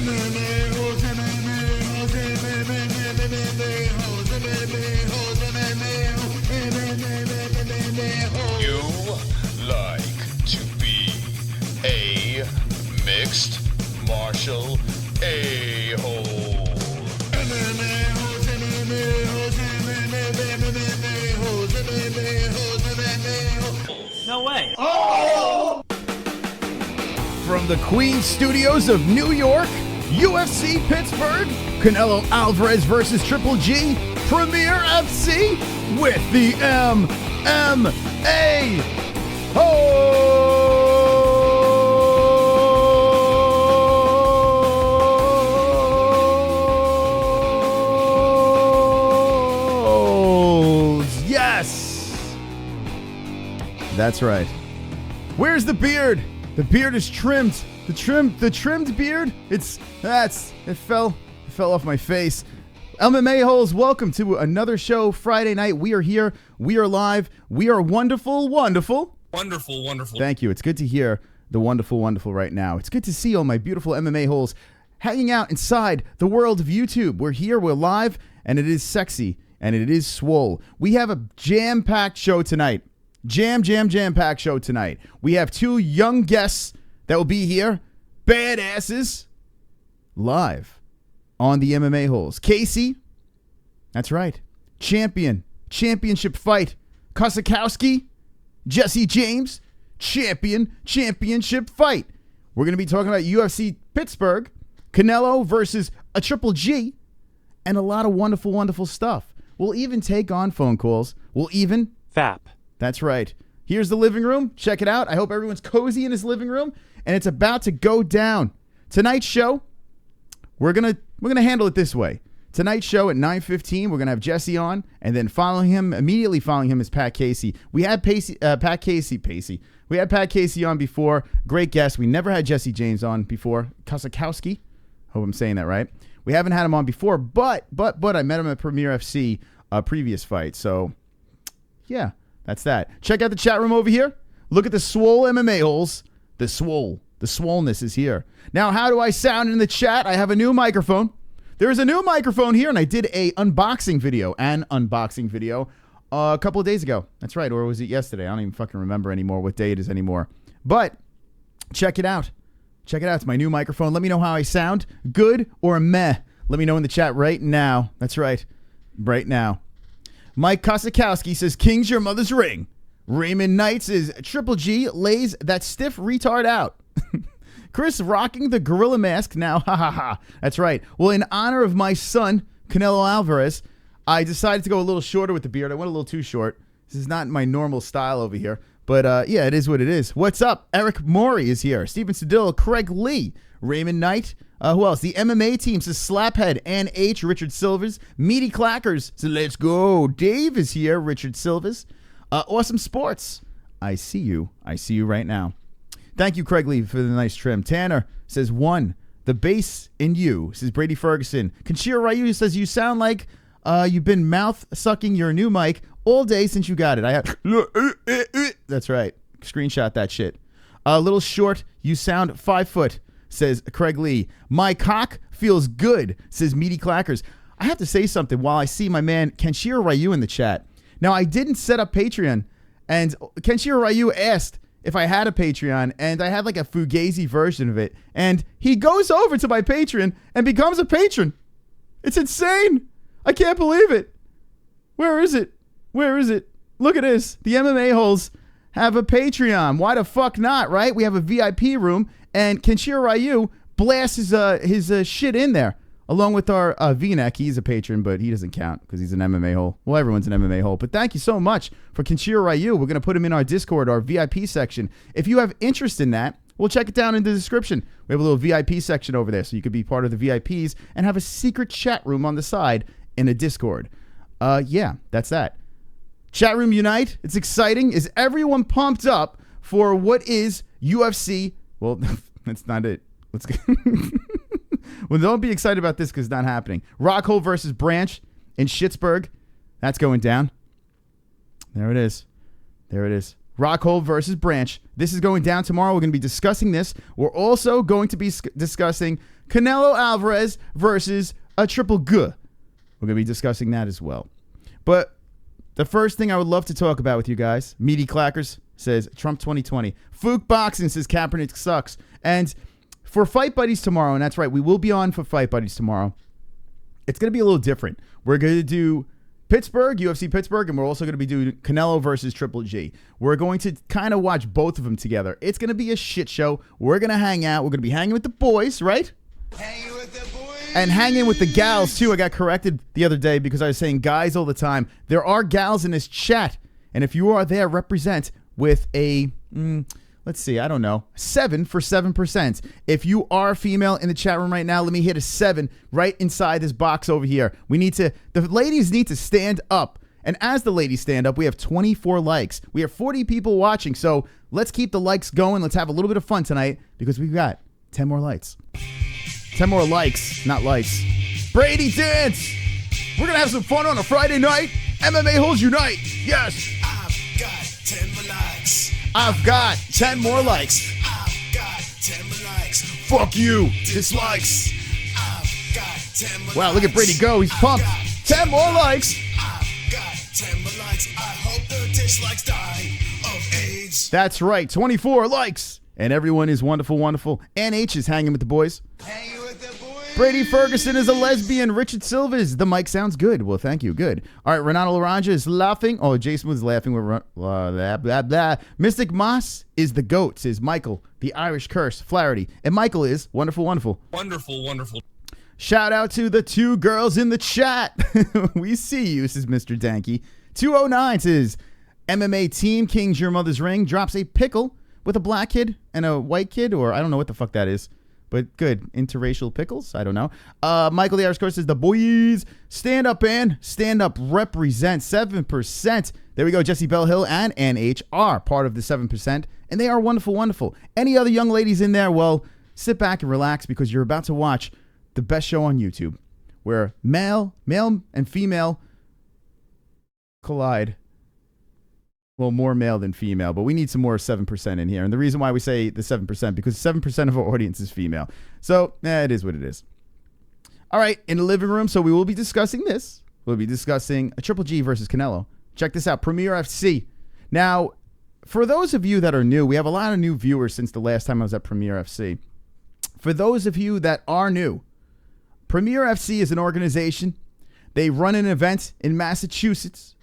You like to be a mixed martial a-hole. No way. Oh! From the Queen Studios of New York, UFC Pittsburgh, Canelo Alvarez versus Triple G, Premier FC with the MMA-Holes. Yes! That's right. Where's the beard? The beard is trimmed. The trimmed beard. It fell off my face. MMA-Holes, welcome to another show. Friday night. We are here. We are live. We are wonderful. Wonderful. Thank you. It's good to hear the wonderful right now. It's good to see all my beautiful MMA-Holes hanging out inside the world of YouTube. We're here. We're live, and it is sexy, and it is swole. We have a jam-packed show tonight. Jam-packed show tonight. We have two young guests that will be here, badasses, live on the MMA-Holes. Casey, that's right, championship fight. Kosakowski, Jesse James, championship fight. We're going to be talking about UFC Pittsburgh, Canelo versus a Triple G, and a lot of wonderful stuff. We'll even take on phone calls. We'll even Fap. That's right. Here's the living room. Check it out. I hope everyone's cozy in his living room, and it's about to go down. Tonight's show, we're gonna handle it this way. Tonight's show at 9:15, we're gonna have Jessie on, and then immediately following him is Pat Casey. We had Pat Casey. We had Pat Casey on before. Great guest. We never had Jesse James on before. Kosakowski. Hope I'm saying that right. We haven't had him on before, but I met him at Premier FC, previous fight. So yeah. That's that. Check out the chat room over here. Look at the swole MMA-Holes. The swollenness is here. Now, how do I sound in the chat? I have a new microphone. There is a new microphone here, and I did an unboxing video a couple of days ago. That's right, or was it yesterday? I don't even fucking remember anymore what day it is anymore. But check it out. It's my new microphone. Let me know how I sound. Good or meh? Let me know in the chat right now. That's right, right now. Mike Kosakowski says, King's your mother's ring. Raymond Knight says, Triple G lays that stiff retard out. Chris rocking the gorilla mask now. Ha ha ha. That's right. Well, in honor of my son, Canelo Alvarez, I decided to go a little shorter with the beard. I went a little too short. This is not my normal style over here. But yeah, it is what it is. What's up? Eric Morey is here. Stephen Sedillo, Craig Lee, Raymond Knight. Who else? The MMA team says Slaphead, Ann H, Richard Silvers, Meaty Clackers, so let's go. Dave is here, Richard Silvers. Awesome Sports. I see you right now. Thank you, Craig Lee, for the nice trim. Tanner says, one, the bass in you, says Brady Ferguson. Kanshiro Ryu says, you sound like you've been mouth sucking your new mic all day since you got it. I have. That's right. Screenshot that shit. Little short, you sound 5 foot. Says Craig Lee. My cock feels good, says Meaty Clackers. I have to say something while I see my man Kenshiro Ryu in the chat. Now, I didn't set up Patreon, and Kenshiro Ryu asked if I had a Patreon, and I had like a Fugazi version of it, and he goes over to my Patreon and becomes a patron. It's insane. I can't believe it. Where is it? Look at this. The MMA-Holes have a Patreon. Why the fuck not, right? We have a VIP room. And Kenshiro Ryu blasts his shit in there, along with our V-neck. He's a patron, but he doesn't count because he's an MMA-Hole. Well, everyone's an MMA-Hole. But thank you so much for Kenshiro Ryu. We're going to put him in our Discord, our VIP section. If you have interest in that, we'll check it down in the description. We have a little VIP section over there, so you could be part of the VIPs and have a secret chat room on the side in a Discord. Yeah, that's that. Chat room unite. It's exciting. Is everyone pumped up for what is UFC? Well, that's not it. Let's go. Well, don't be excited about this because it's not happening. Rockhold versus Branch in Schittsburg. That's going down. There it is. Rockhold versus Branch. This is going down tomorrow. We're going to be discussing this. We're also going to be discussing Canelo Alvarez versus a Triple G. We're going to be discussing that as well. But the first thing I would love to talk about with you guys, Meaty Clackers says Trump 2020. Fook Boxing says Kaepernick sucks. And for Fight Buddies tomorrow, and that's right, we will be on for Fight Buddies tomorrow. It's going to be a little different. We're going to do Pittsburgh, UFC Pittsburgh, and we're also going to be doing Canelo versus Triple G. We're going to kind of watch both of them together. It's going to be a shit show. We're going to hang out. We're going to be hanging with the boys, right? Hanging with the boys. And hanging with the gals, too. I got corrected the other day because I was saying guys all the time. There are gals in this chat. And if you are there, represent with a, let's see, I don't know, 7 for 7%. If you are a female in the chat room right now, let me hit a 7 right inside this box over here. The ladies need to stand up. And as the ladies stand up, we have 24 likes. We have 40 people watching. So let's keep the likes going. Let's have a little bit of fun tonight because we've got 10 more likes. 10 more likes, not lights. Brady Dance! We're going to have some fun on a Friday night. MMA-Holes unite! Yes! I've got 10 more likes. I've got 10 more likes. I've got 10 more likes. Fuck you, dislikes. I've got 10 more Wow, look at Brady go. He's pumped. 10 more likes. I've got 10 more likes. I hope the dislikes die of AIDS. That's right, 24 likes. And everyone is wonderful, wonderful. NH is hanging with the boys. Hanging with the boys. Brady Ferguson is a lesbian. Richard Silvers, the mic sounds good. Well, thank you. Good. All right, Renato Laranja is laughing. Oh, Jason was laughing with blah, blah, blah. Mystic Moss is the GOAT, says Michael, the Irish Curse, Flaherty. And Michael is wonderful, wonderful. Wonderful, wonderful. Shout out to the 2 girls in the chat. We see you, says Mr. Danky. 209 says MMA Team Kings Your Mother's Ring drops a pickle with a black kid and a white kid, or I don't know what the fuck that is. But good. Interracial pickles? I don't know. Michael the Irish Course says, the boys, stand up and stand up represent 7%. There we go. Jessie, Belle Hill, and NH are part of the 7%. And they are wonderful, wonderful. Any other young ladies in there? Well, sit back and relax because you're about to watch the best show on YouTube where male and female collide. Well, more male than female, but we need some more 7% in here. And the reason why we say the 7%, because 7% of our audience is female. So, it is what it is. All right, in the living room, so we will be discussing this. We'll be discussing a Triple G versus Canelo. Check this out, Premier FC. Now, for those of you that are new, we have a lot of new viewers since the last time I was at Premier FC. For those of you that are new, Premier FC is an organization. They run an event in Massachusetts.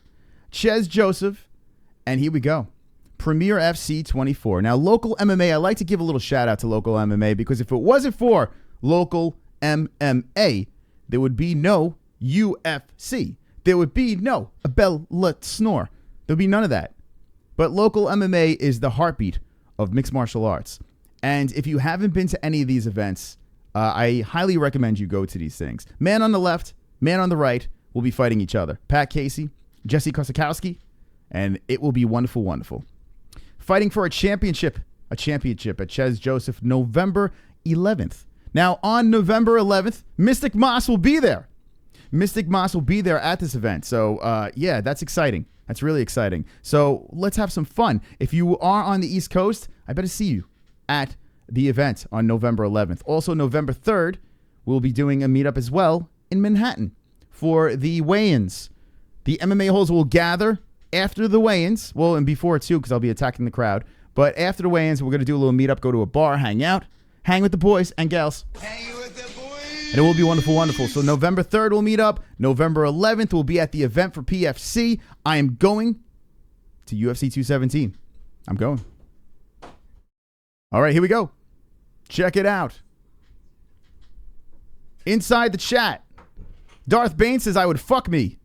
Ches Joseph. And here we go. Premier FC 24. Now, local MMA, I like to give a little shout out to local MMA because if it wasn't for local MMA, there would be no UFC. There would be no Belle Snore. There would be none of that. But local MMA is the heartbeat of mixed martial arts. And if you haven't been to any of these events, I highly recommend you go to these things. Man on the left, man on the right will be fighting each other. Pat Casey, Jesse Kosakowski, and it will be wonderful, wonderful. Fighting for a championship at Ches Joseph, November 11th. Now, on November 11th, Mystic Moss will be there. Mystic Moss will be there at this event. So, yeah, that's exciting. That's really exciting. So, let's have some fun. If you are on the East Coast, I better see you at the event on November 11th. Also, November 3rd, we'll be doing a meetup as well in Manhattan for the weigh-ins. The MMA-Holes will gather after the weigh-ins, well, and before too, because I'll be attacking the crowd. But after the weigh-ins, we're going to do a little meetup, go to a bar, hang out, hang with the boys and gals. Hanging with the boys. And it will be wonderful, wonderful. So November 3rd, we'll meet up. November 11th, we'll be at the event for PFC. I am going to UFC 217. I'm going. All right, here we go. Check it out. Inside the chat, Darth Bane says, I would fuck me.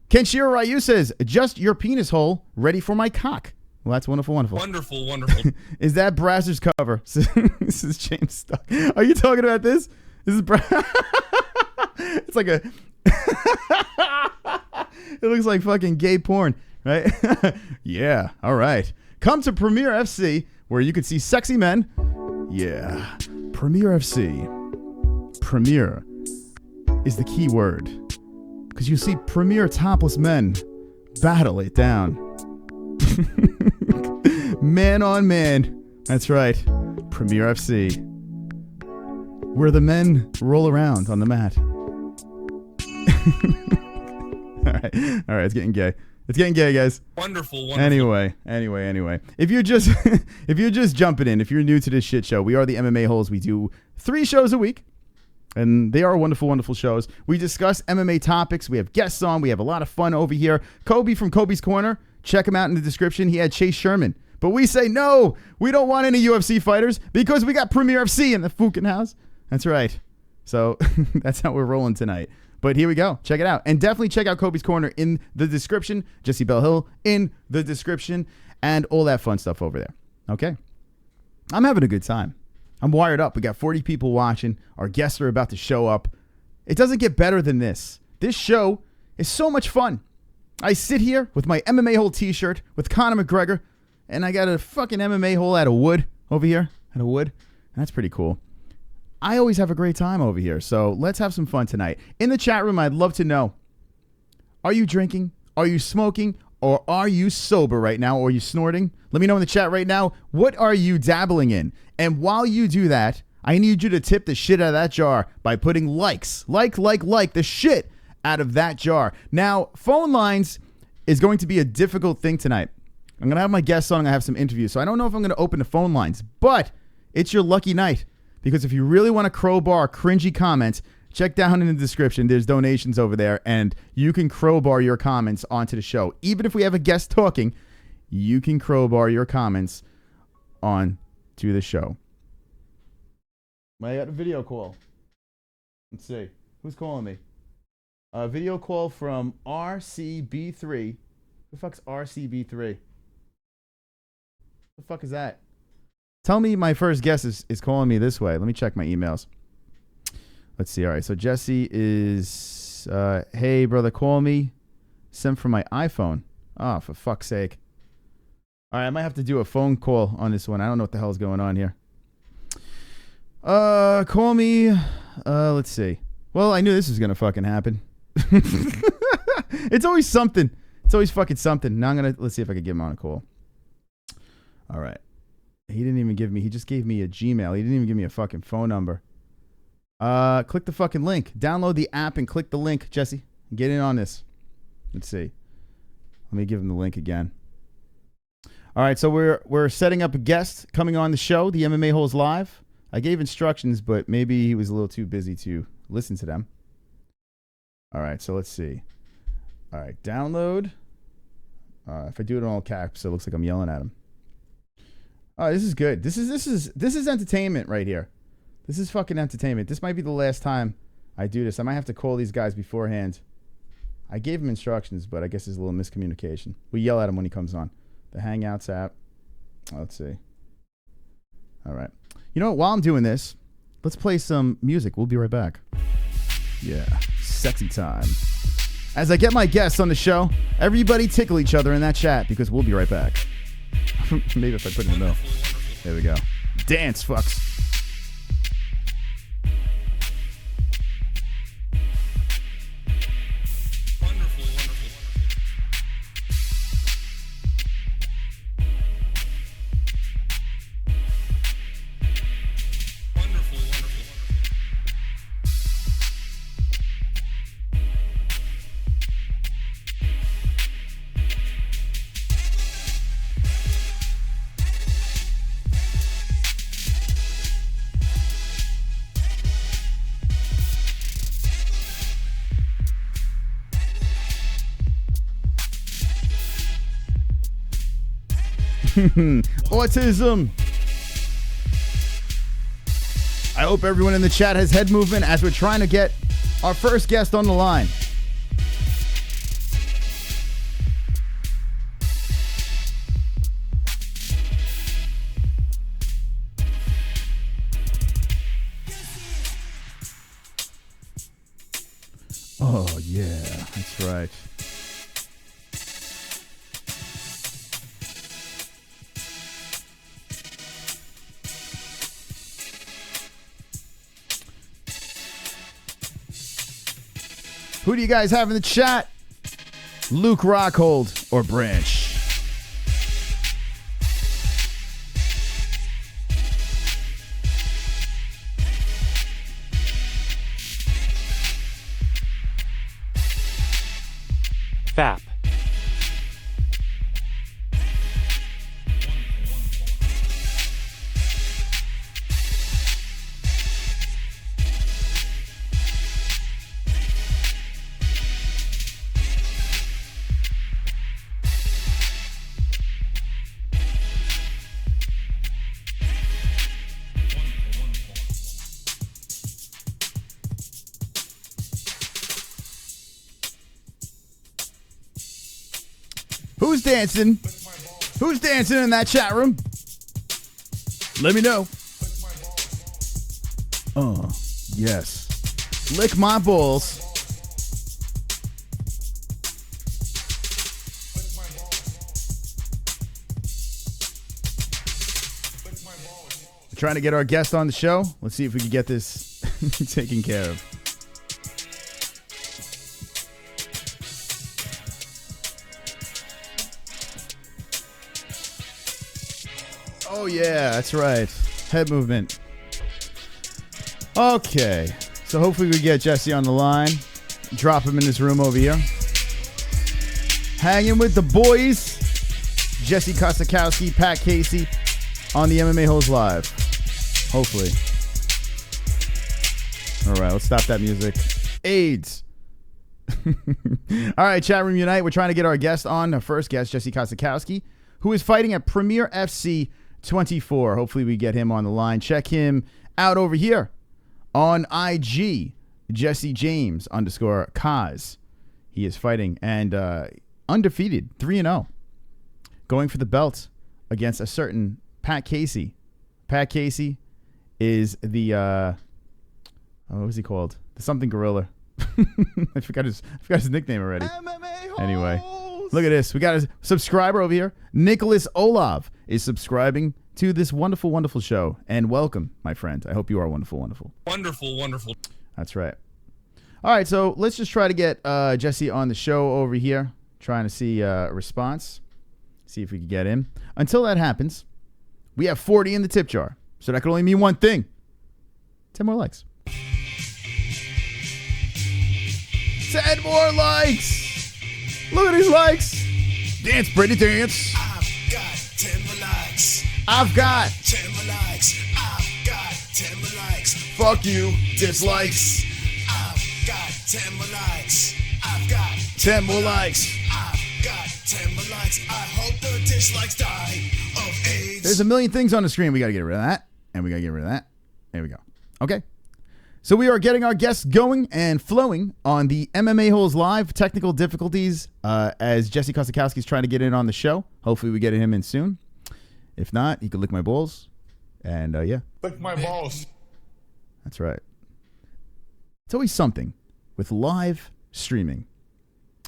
Kenshiro Ryu says, just your penis hole ready for my cock. Well, that's wonderful, wonderful. Wonderful, wonderful. Is that Brazzers cover? This is James Stuck. Are you talking about this? This is it's like a it looks like fucking gay porn, right? Yeah, all right. Come to Premier FC where you can see sexy men. Yeah. Premier FC. Premier is the key word. Because you see premier topless men battle it down. Man on man. That's right. Premier FC. Where the men roll around on the mat. All right, it's getting gay. It's getting gay, guys. Wonderful. Anyway. If you're just jumping in, if you're new to this shit show, we are the MMA-Holes. We do 3 shows a week, and they are wonderful, wonderful shows. We discuss MMA topics. We have guests on. We have a lot of fun over here. Kobe from Kobe's Corner. Check him out in the description. He had Chase Sherman. But we say, no, we don't want any UFC fighters because we got Premier FC in the fucking house. That's right. So that's how we're rolling tonight. But here we go. Check it out. And definitely check out Kobe's Corner in the description. Jessie Belle Hill in the description. And all that fun stuff over there. Okay? I'm having a good time. I'm wired up. We got 40 people watching. Our guests are about to show up. It doesn't get better than this. This show is so much fun. I sit here with my MMA Hole t-shirt with Conor McGregor. And I got a fucking MMA hole out of wood over here. Out of wood. And that's pretty cool. I always have a great time over here, so let's have some fun tonight. In the chat room, I'd love to know, are you drinking? Are you smoking? Or are you sober right now? Or are you snorting? Let me know in the chat right now, what are you dabbling in? And while you do that, I need you to tip the shit out of that jar by putting likes. Like the shit out of that jar. Now, phone lines is going to be a difficult thing tonight. I'm going to have my guests on. I'm going to have some interviews, so I don't know if I'm going to open the phone lines, but it's your lucky night. Because if you really want to crowbar cringy comments, check down in the description. There's donations over there, and you can crowbar your comments onto the show. Even if we have a guest talking, you can crowbar your comments on to the show. I got a video call. Let's see. Who's calling me? A video call from RCB3. Who the fuck's RCB3? The fuck is that? Tell me my first guest is calling me this way. Let me check my emails. Let's see. All right. So Jessie is, hey, brother, call me. Sent from my iPhone. Oh, for fuck's sake. All right. I might have to do a phone call on this one. I don't know what the hell's going on here. Call me. Let's see. Well, I knew this was going to fucking happen. It's always something. It's always fucking something. Now let's see if I can give him on a call. All right. He didn't even give me, he just gave me a Gmail. He didn't even give me a fucking phone number. Click the fucking link. Download the app and click the link, Jessie. Get in on this. Let's see. Let me give him the link again. All right, so we're setting up a guest coming on the show, the MMA Holes Live. I gave instructions, but maybe he was a little too busy to listen to them. All right, so let's see. All right, download. If I do it in all caps, it looks like I'm yelling at him. Oh, this is good. This is entertainment right here. This is fucking entertainment. This might be the last time I do this. I might have to call these guys beforehand. I gave him instructions, but I guess there's a little miscommunication. We yell at him when he comes on. The Hangouts app. Let's see. All right. You know what? While I'm doing this, let's play some music. We'll be right back. Yeah. Sexy time. As I get my guests on the show, everybody tickle each other in that chat because we'll be right back. Maybe if I put it in the middle. There we go. Dance, fucks. Autism. I hope everyone in the chat has head movement as we're trying to get our first guest on the line. Oh, yeah, that's right. Who do you guys have in the chat? Luke Rockhold or Branch? FAP. Who's dancing? Who's dancing in that chat room? Let me know. Oh, yes. Lick my balls. We're trying to get our guest on the show. Let's see if we can get this taken care of. Oh, yeah, that's right. Head movement. Okay. So hopefully we get Jesse on the line. Drop him in this room over here. Hanging with the boys. Jesse Kosakowski, Pat Casey on the MMA-Holes Live. Hopefully. All right, let's stop that music. AIDS. All right, chat room unite. We're trying to get our guest on. Our first guest, Jesse Kosakowski, who is fighting at Premier FC 24. Hopefully we get him on the line. Check him out over here on IG, Jesse James _Kaz. He is fighting and undefeated, 3-0, going for the belt against a certain Pat Casey. Pat Casey is the what was he called? The something gorilla. I forgot his nickname already. MMA-Holes. Anyway, look at this. We got a subscriber over here. Nicholas Olav is subscribing to this wonderful, wonderful show. And welcome, my friend. I hope you are wonderful, wonderful. Wonderful, wonderful. That's right. All right, so let's just try to get Jesse on the show over here. Trying to see a response. See if we can get him. Until that happens, we have 40 in the tip jar. So that can only mean one thing. 10 more likes. 10 more likes. Look at these likes. Dance, Brittany, dance. I've got 10 more likes. I've got 10 more likes. I've got 10 more likes. fuck you, dislikes. I've got 10 more likes. I've got 10 more likes. I've got 10 more likes. I hope the dislikes die of AIDS. There's a million things on the screen. We got to get rid of that. And we got to get rid of that. There we go. Okay. So we are getting our guests going and flowing on the MMA-Holes Live. Technical difficulties as Jesse Kosakowski is trying to get in on the show. Hopefully we get him in soon. If not, he could lick my balls. And yeah. Lick my balls. That's right. It's always something with live streaming.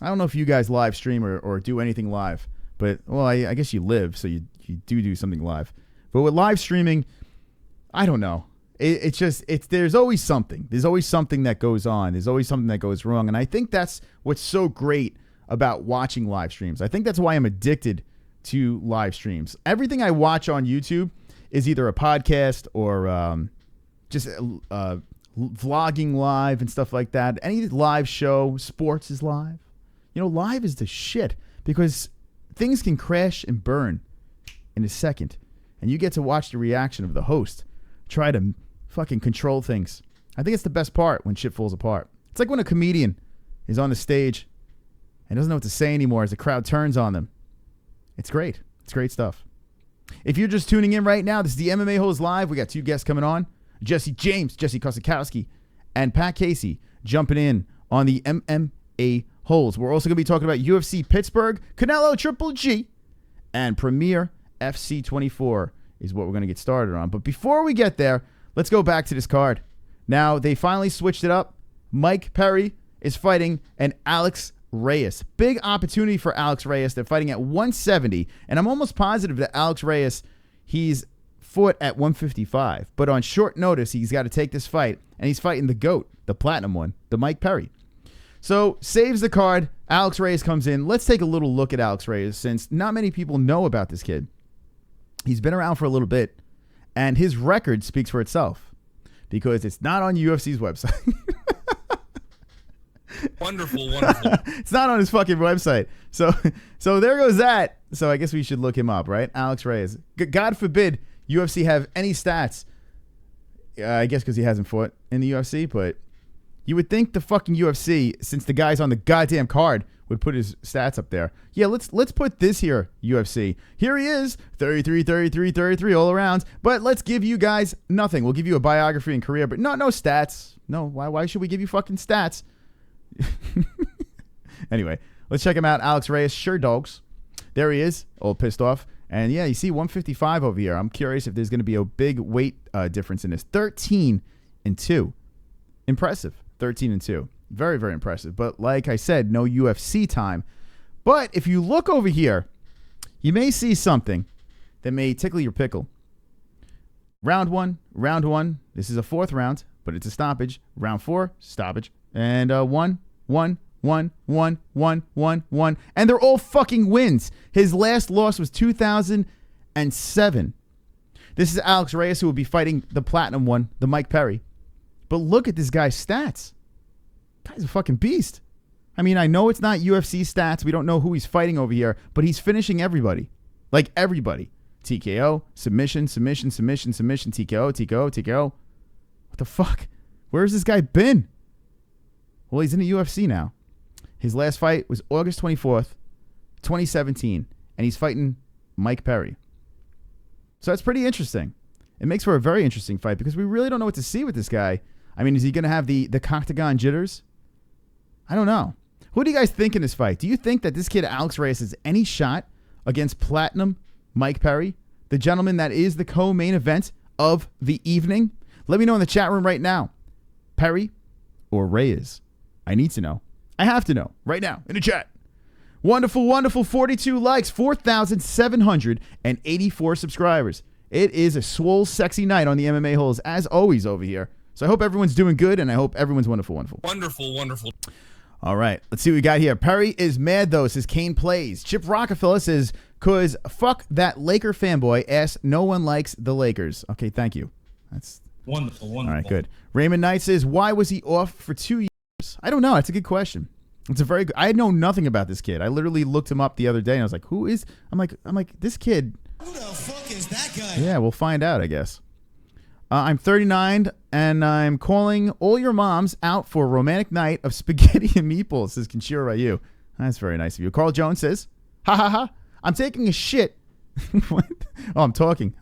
I don't know if you guys live stream or do anything live. But, well, I guess you live, so you do something live. But with live streaming, I don't know. There's always something. There's always something that goes on. There's always something that goes wrong. And I think that's what's so great about watching live streams. I think that's why I'm addicted to live streams. Everything I watch on YouTube is either a podcast or just vlogging live and stuff like that. Any live show, sports is live. You know, live is the shit because things can crash and burn in a second. And you get to watch the reaction of the host try to fucking control things. I think it's the best part when shit falls apart. It's like when a comedian is on the stage and doesn't know what to say anymore as the crowd turns on them. It's great. It's great stuff. If you're just tuning in right now, this is the MMA-Holes Live. We got two guests coming on. Jesse James, Jesse Kosakowski, and Pat Casey jumping in on the MMA-Holes. We're also going to be talking about UFC Pittsburgh, Canelo Triple G, and Premier FC 24 is what we're going to get started on. But before we get there, let's go back to this card. Now, they finally switched it up. Mike Perry is fighting an Alex Reyes. Big opportunity for Alex Reyes. They're fighting at 170. And I'm almost positive that Alex Reyes, he's fought at 155. But on short notice, he's got to take this fight. And he's fighting the GOAT, the platinum one, the Mike Perry. So, saves the card. Alex Reyes comes in. Let's take a little look at Alex Reyes since not many people know about this kid. He's been around for a little bit, and his record speaks for itself because it's not on UFC's website. Wonderful, wonderful. It's not on his fucking website. So there goes that. So I guess we should look him up, right? Alex Reyes. God forbid UFC have any stats. I guess because he hasn't fought in the UFC, but you would think the fucking UFC, since the guy's on the goddamn card, would put his stats up there. Yeah, let's put this here, UFC. Here he is, 33, 33, 33 all around. But let's give you guys nothing. We'll give you a biography and career, but no stats. No, why should we give you fucking stats? Anyway, let's check him out. Alex Reyes, sure dogs. There he is, all pissed off. And yeah, you see 155 over here. I'm curious if there's going to be a big weight difference in this. 13-2. Impressive. 13-2. Very, very impressive. But like I said, no UFC time. But if you look over here, you may see something that may tickle your pickle. Round one. This is a fourth round, but it's a stoppage. Round 4, stoppage. And 1. And they're all fucking wins. His last loss was 2007. This is Alex Reyes, who will be fighting the platinum one, the Mike Perry. But look at this guy's stats. Guy's a fucking beast. I mean, I know it's not UFC stats. We don't know who he's fighting over here, but he's finishing everybody. Like everybody. TKO, submission, TKO. What the fuck? Where's this guy been? Well, he's in the UFC now. His last fight was August 24th, 2017, and he's fighting Mike Perry. So that's pretty interesting. It makes for a very interesting fight because we really don't know what to see with this guy. I mean, is he going to have the octagon jitters? I don't know. Who do you guys think in this fight? Do you think that this kid, Alex Reyes, has any shot against platinum Mike Perry, the gentleman that is the co-main event of the evening? Let me know in the chat room right now. Perry or Reyes? I need to know. I have to know right now in the chat. Wonderful 42 likes, 4,784 subscribers. It is a swole, sexy night on the MMA-Holes, as always, over here. So I hope everyone's doing good, and I hope everyone's wonderful. Wonderful. All right, let's see what we got here. Perry is mad, though, says Kane plays. Chip Rockefeller says, cause fuck that Laker fanboy ass. No one likes the Lakers. Okay, thank you. That's wonderful. All right, good. Raymond Knight says, why was he off for 2 years? I don't know. That's a good question. It's a very good. I know nothing about this kid. I literally looked him up the other day, and I was like, who is? I'm like, this kid. Who the fuck is that guy? Yeah, we'll find out, I guess. I'm 39, and I'm calling all your moms out for a romantic night of spaghetti and meatballs, says Kinshiro Ryu. That's very nice of you. Carl Jones says, ha, I'm taking a shit. What? Oh, I'm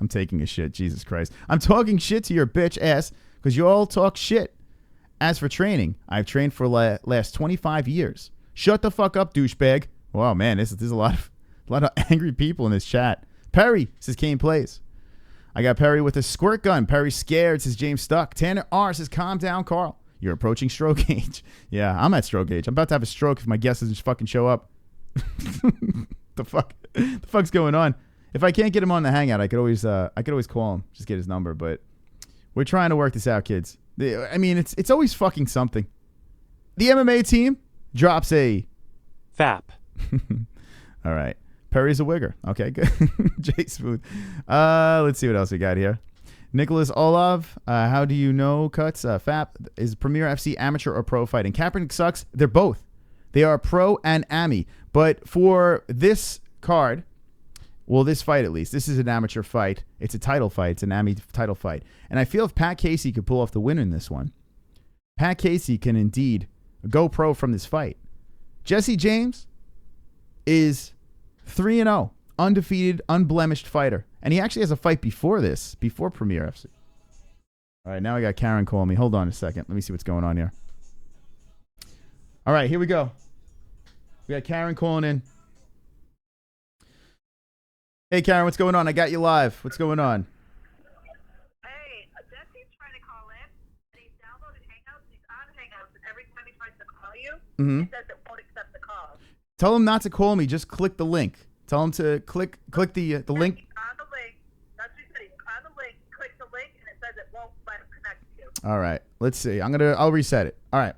taking a shit. Jesus Christ. I'm talking shit to your bitch ass because you all talk shit. As for training, I've trained for last 25 years. Shut the fuck up, douchebag. Wow, man, there's a lot of angry people in this chat. Perry, says Kane plays. I got Perry with a squirt gun. Perry's scared, says James Stuck. Tanner R says, calm down, Carl. You're approaching stroke age. Yeah, I'm at stroke age. I'm about to have a stroke if my guest doesn't fucking show up. The fuck's going on? If I can't get him on the hangout, I could always call him, just get his number. But we're trying to work this out, kids. I mean, it's always fucking something. The MMA team drops a FAP. All right. Perry's a wigger. Okay, good. Jay Smooth. Let's see what else we got here. Nicholas Olav. How do you know cuts? FAP is Premier FC amateur or pro fighting. Kaepernick sucks. They're both. They are pro and AMI. But for this card, well, this fight at least, this is an amateur fight. It's a title fight. It's an AMI title fight. And I feel if Pat Casey could pull off the win in this one, Pat Casey can indeed go pro from this fight. Jesse James is 3-0, undefeated, unblemished fighter. And he actually has a fight before this, before Premier FC. All right, now I got Karen calling me. Hold on a second. Let me see what's going on here. All right, here we go. We got Karen calling in. Hey, Karen, what's going on? I got you live. What's going on? Hey, Jesse's trying to call in, and he's downloaded Hangouts. He's on Hangouts, and every time he tries to call you, it says it won't accept the call. Tell him not to call me. Just click the link. Tell him to click the link. On the link. That's what he said. On the link, click the link, and it says it won't let him connect to you. All right. Let's see. I'll reset it. All right.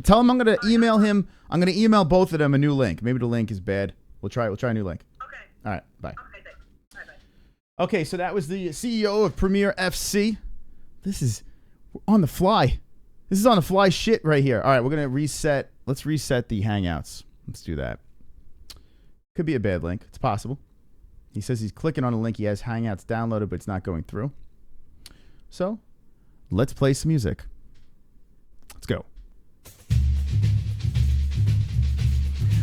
Tell him I'm gonna email him. I'm gonna email both of them a new link. Maybe the link is bad. We'll try a new link. Okay. All right. Bye. Okay, thanks. Bye-bye. Okay, so that was the CEO of Premier FC. This is on the fly. This is on the fly shit right here. All right, we're gonna reset. let's reset the Hangouts. Let's do that. Could be a bad link. It's possible. He says he's clicking on a link. He has Hangouts downloaded, but it's not going through. So, let's play some music. Let's go.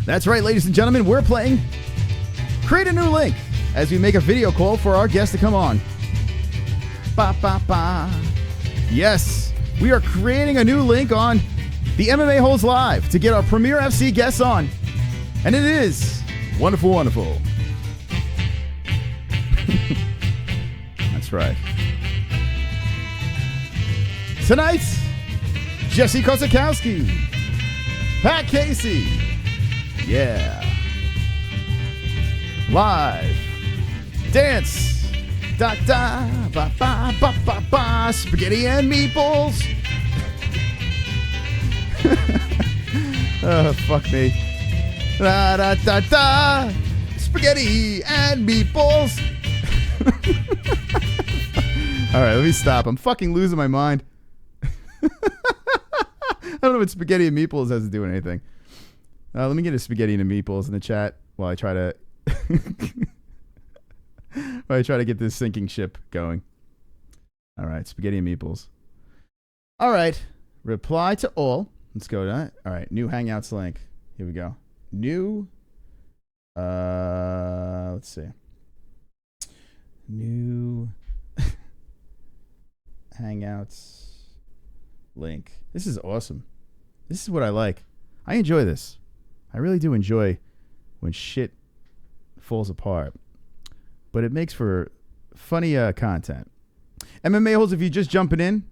That's right, ladies and gentlemen. We're playing Create a New Link as we make a video call for our guest to come on. Ba, ba, ba. Yes, we are creating a new link on the MMA-Holes Live to get our premier FC guests on. And it is wonderful, wonderful. That's right. Tonight, Jesse Kosakowski, Pat Casey. Yeah. Live. Dance. Da da ba ba ba ba ba. Spaghetti and meatballs. Oh, fuck me. Da da da da. Spaghetti and meatballs. All right, let me stop. I'm fucking losing my mind. I don't know what spaghetti and meatballs has to do with anything. Let me get a spaghetti and a meatballs in the chat while I try to get this sinking ship going. All right, spaghetti and meatballs. All right, reply to all. Let's go to that. All right, new Hangouts link. Here we go. New. Let's see. New Hangouts link. This is awesome. This is what I like. I enjoy this. I really do enjoy when shit falls apart. But it makes for funny content. MMA-Holes, if you're just jumping in,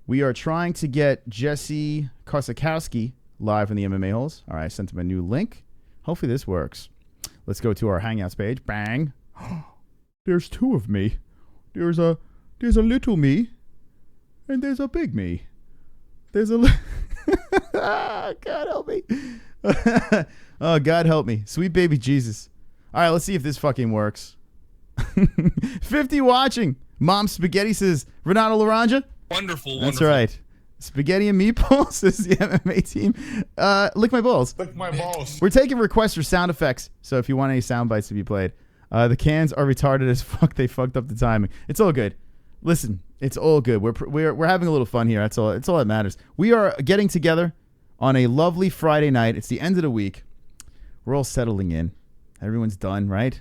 we are trying to get Jesse Kosakowski live in the MMA-Holes. All right, I sent him a new link. Hopefully this works. Let's go to our Hangouts page. Bang. There's two of me. There's a little me, and there's a big me. There's a God help me. Oh, God help me. Sweet baby Jesus. All right, let's see if this fucking works. 50 watching. Mom Spaghetti says, Renato Laranja? Wonderful, That's wonderful. right. Spaghetti and meatballs is the MMA team. Lick my balls. Lick my balls. We're taking requests for sound effects, so if you want any sound bites to be played. The cans are retarded as fuck. They fucked up the timing. It's all good. Listen, it's all good. We're having a little fun here. That's all. It's all that matters. We are getting together on a lovely Friday night. It's the end of the week. We're all settling in. Everyone's done, right?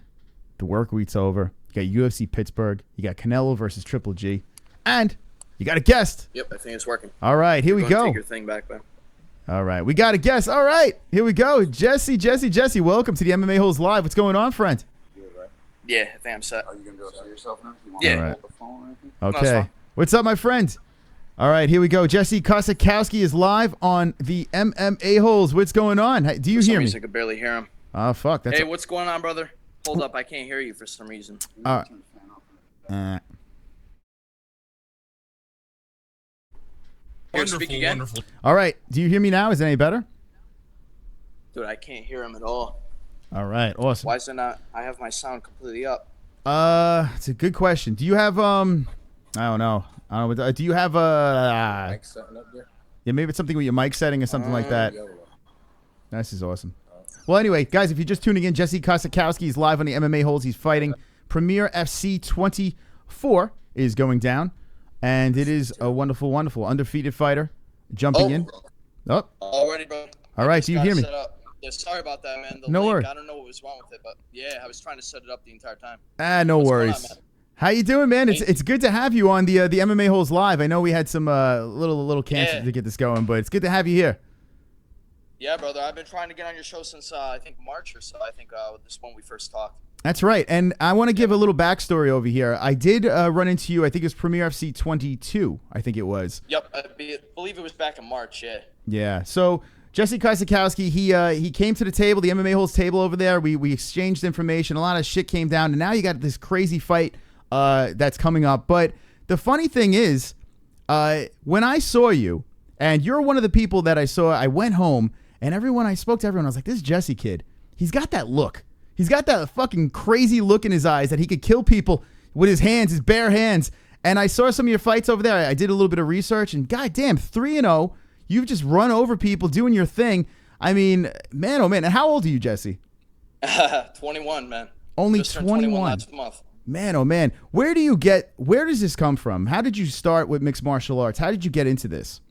The work week's over. You got UFC Pittsburgh. You got Canelo versus Triple G, and you got a guest. Yep, I think it's working. All right, here we go. Take your thing back, man. All right, we got a guest. All right, here we go. Jesse. Welcome to the MMA-Holes Live. What's going on, friend? Yeah, I think I'm set. Are you going to do it for yourself now? You want Yeah. to hold the phone or anything? No, it's Okay. fine. What's up, my friend? All right, here we go. Jesse Kosakowski is live on the MMA-Holes. What's going on? Do you For some hear me? reason, I could barely hear him. Oh, fuck. That's Hey, what's going on, brother? Hold up, I can't hear you for some reason. uh, Here, Wonderful, speak again. wonderful. all right. Do you hear me now? Is it any better? Dude, I can't hear him at all. All right. Awesome. Why is it not? I have my sound completely up. It's a good question. Do you have I don't know. Do you have Mike setting up there? yeah, maybe it's something with your mic setting or something like that. Yeah, This is awesome. Well, anyway, guys, if you're just tuning in, Jesse Kosakowski is live on the MMA-Holes. He's fighting Premier FC 24 is going down, and it is a wonderful, wonderful undefeated fighter jumping in. Oh, Already, bro. all right. Do you hear me? Yeah, sorry about that, man. The No link, worries. I don't know what was wrong with it, but yeah, I was trying to set it up the entire time. No What's going worries. on, man? How you doing, man? Hey. It's good to have you on the MMA-Holes Live. I know we had some little cancer Yeah. to get this going, but it's good to have you here. Yeah, brother. I've been trying to get on your show since I think March or so. I think this when we first talked. That's right. And I want to give a little backstory over here. I did run into you. I think it was Premier FC 22. I think it was. Yep, I believe it was back in March. Yeah. Yeah. So Jesse Kosakowski, he came to the table, the MMA-Holes table over there. We exchanged information. A lot of shit came down, and now you got this crazy fight that's coming up. But the funny thing is, when I saw you, and you're one of the people that I saw, I went home, and I spoke to everyone. I was like, this Jesse kid, he's got that look. He's got that fucking crazy look in his eyes that he could kill people with his hands, his bare hands. And I saw some of your fights over there. I did a little bit of research, and goddamn, 3-0. You've just run over people doing your thing. I mean, man, oh man. And how old are you, Jesse? 21, man. Only Just turned 21. last month. Man, oh man. Where does this come from? How did you start with mixed martial arts? How did you get into this?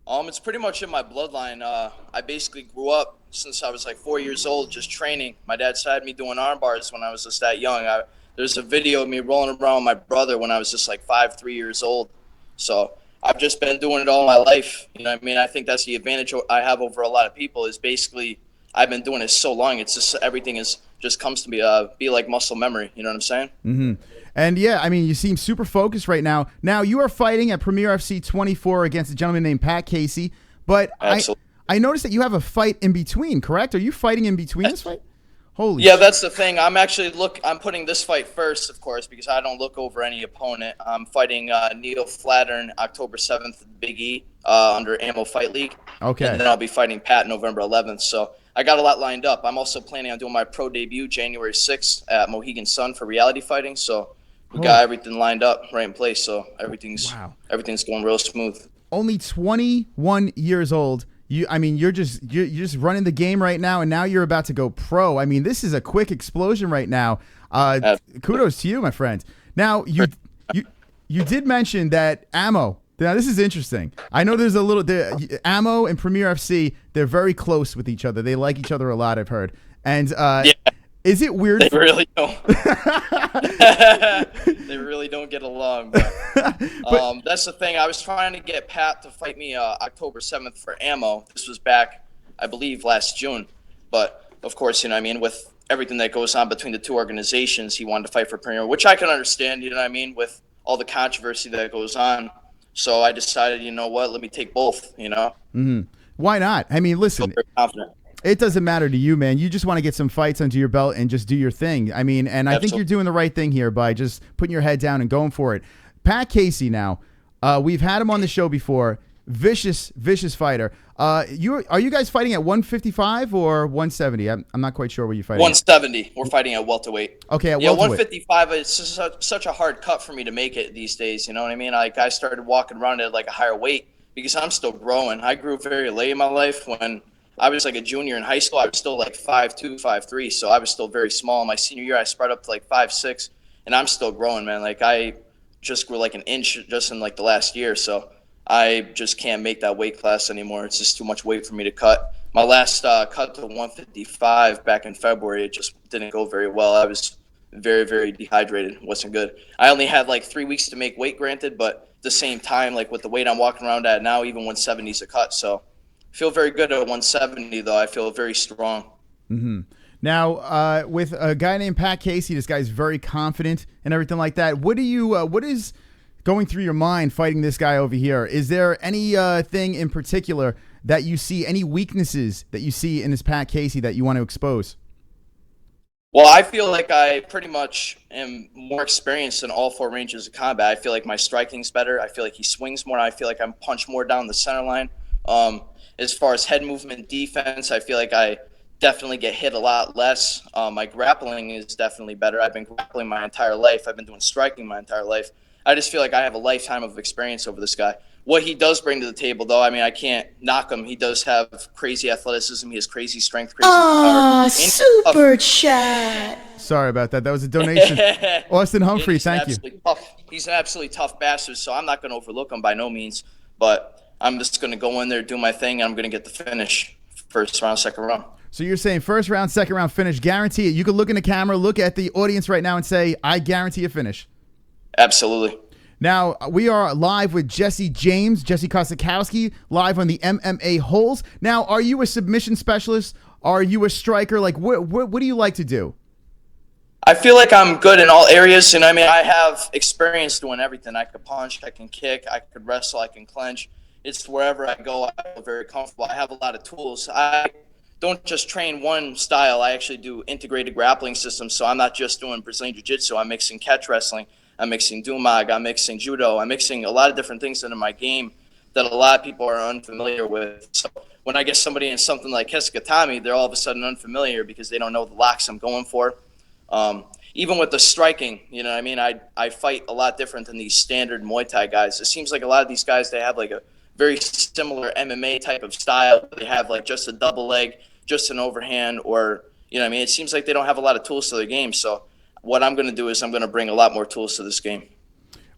It's pretty much in my bloodline. I basically grew up since I was like 4 years old, just training. My dad started me doing arm bars when I was just that young. There's a video of me rolling around with my brother when I was just like 3 years old. So I've just been doing it all my life. You know what I mean? I think that's the advantage I have over a lot of people is basically I've been doing it so long. It's just everything just comes to me, be like muscle memory. You know what I'm saying? Mm-hmm. And yeah, I mean, you seem super focused right now. Now you are fighting at Premier FC 24 against a gentleman named Pat Casey, but I noticed that you have a fight in between, correct? Are you fighting in between this fight? Holy yeah, that's the thing. I'm putting this fight first, of course, because I don't look over any opponent. I'm fighting Neil Flattern October 7th at Big E under Ammo Fight League. Okay. And then I'll be fighting Pat November 11th. So I got a lot lined up. I'm also planning on doing my pro debut January 6th at Mohegan Sun for reality fighting. So we got everything lined up right in place. So everything's going real smooth. Only 21 years old. You're just running the game right now, and now you're about to go pro. I mean, this is a quick explosion right now. Kudos to you, my friend. Now, you did mention that Ammo. Now, this is interesting. I know there's a little Ammo and Premier FC. They're very close with each other. They like each other a lot. I've heard. And is it weird? They really don't. They really don't get along. But, that's the thing. I was trying to get Pat to fight me October 7th for Ammo. This was back, I believe, last June. But, of course, you know what I mean, with everything that goes on between the two organizations, he wanted to fight for Premier, which I can understand, you know what I mean, with all the controversy that goes on. So I decided, you know what, let me take both, you know? Mm-hmm. Why not? I mean, listen. Very confident. It doesn't matter to you, man. You just want to get some fights under your belt and just do your thing. I mean, and I think you're doing the right thing here by just putting your head down and going for it. Pat Casey now, we've had him on the show before. Vicious fighter. Are you guys fighting at 155 or 170? I'm not quite sure where you're fighting. 170. We're fighting at welterweight. Okay, at welterweight. 155. It's such a hard cut for me to make it these days. You know what I mean? Like I started walking around at like a higher weight because I'm still growing. I grew very late in my life. When I was like a junior in high school, I was still like 5'2", 5'3", so I was still very small. My senior year, I spread up to like 5'6", and I'm still growing, man. Like I just grew like an inch just in like the last year, so I just can't make that weight class anymore. It's just too much weight for me to cut. My last cut to 155 back in February, it just didn't go very well. I was very, very dehydrated. It wasn't good. I only had like 3 weeks to make weight, granted, but at the same time, like with the weight I'm walking around at now, even 170 is a cut, so I feel very good at 170, though. I feel very strong. Mm-hmm. Now, with a guy named Pat Casey, this guy's very confident and everything like that. What is going through your mind fighting this guy over here? Is there any thing in particular that you see, any weaknesses that you see in this Pat Casey that you want to expose? Well, I feel like I pretty much am more experienced in all four ranges of combat. I feel like my striking's better. I feel like he swings more. I feel like I'm punched more down the center line. As far as head movement defense, I feel like I definitely get hit a lot less. My grappling is definitely better. I've been grappling my entire life. I've been doing striking my entire life. I just feel like I have a lifetime of experience over this guy. What he does bring to the table, though, I mean, I can't knock him. He does have crazy athleticism. He has crazy strength, crazy power. Super chat. Sorry about that. That was a donation. Austin Humphrey, thank you. He's an absolutely tough bastard, so I'm not going to overlook him by no means. But I'm just going to go in there, do my thing, and I'm going to get the finish. First round, second round. So you're saying first round, second round finish, guarantee it. You could look in the camera, look at the audience right now and say, I guarantee a finish. Absolutely. Now, we are live with Jesse Kosakowski, live on the MMA-Holes. Now, are you a submission specialist? Are you a striker? Like, what do you like to do? I feel like I'm good in all areas, and I mean, I have experience doing everything. I could punch, I can kick, I could wrestle, I can clinch. It's wherever I go, I feel very comfortable. I have a lot of tools. I don't just train one style. I actually do integrated grappling systems, so I'm not just doing Brazilian Jiu-Jitsu. I'm mixing catch wrestling. I'm mixing Dumag, I'm mixing Judo, I'm mixing a lot of different things into my game that a lot of people are unfamiliar with. So when I get somebody in something like Kesikatami, they're all of a sudden unfamiliar because they don't know the locks I'm going for. Even with the striking, you know what I mean? I fight a lot different than these standard Muay Thai guys. It seems like a lot of these guys, they have like a very similar MMA type of style. They have like just a double leg, just an overhand, or, you know what I mean? It seems like they don't have a lot of tools to their game. So what I'm going to do is I'm going to bring a lot more tools to this game.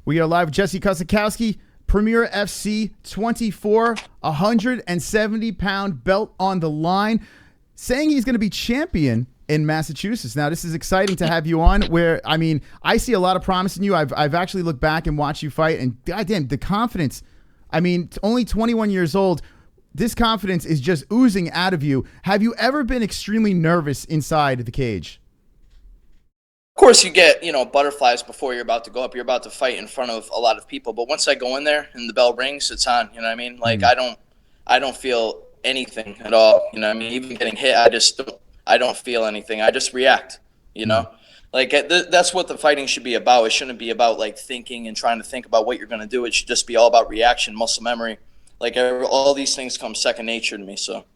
We are live with Jesse Kosakowski, Premier FC 24, 170-pound belt on the line, saying he's going to be champion in Massachusetts. Now, this is exciting to have you on, where, I mean, I see a lot of promise in you. I've actually looked back and watched you fight, and goddamn, the confidence. I mean, only 21 years old, this confidence is just oozing out of you. Have you ever been extremely nervous inside the cage? Of course, you get, you know, butterflies before you're about to go up. You're about to fight in front of a lot of people. But once I go in there and the bell rings, it's on. You know what I mean? Like, I don't feel anything at all. You know what I mean? Even getting hit, I don't feel anything. I just react, you know? Like, that's what the fighting should be about. It shouldn't be about, like, thinking and trying to think about what you're going to do. It should just be all about reaction, muscle memory. Like, all these things come second nature to me, so.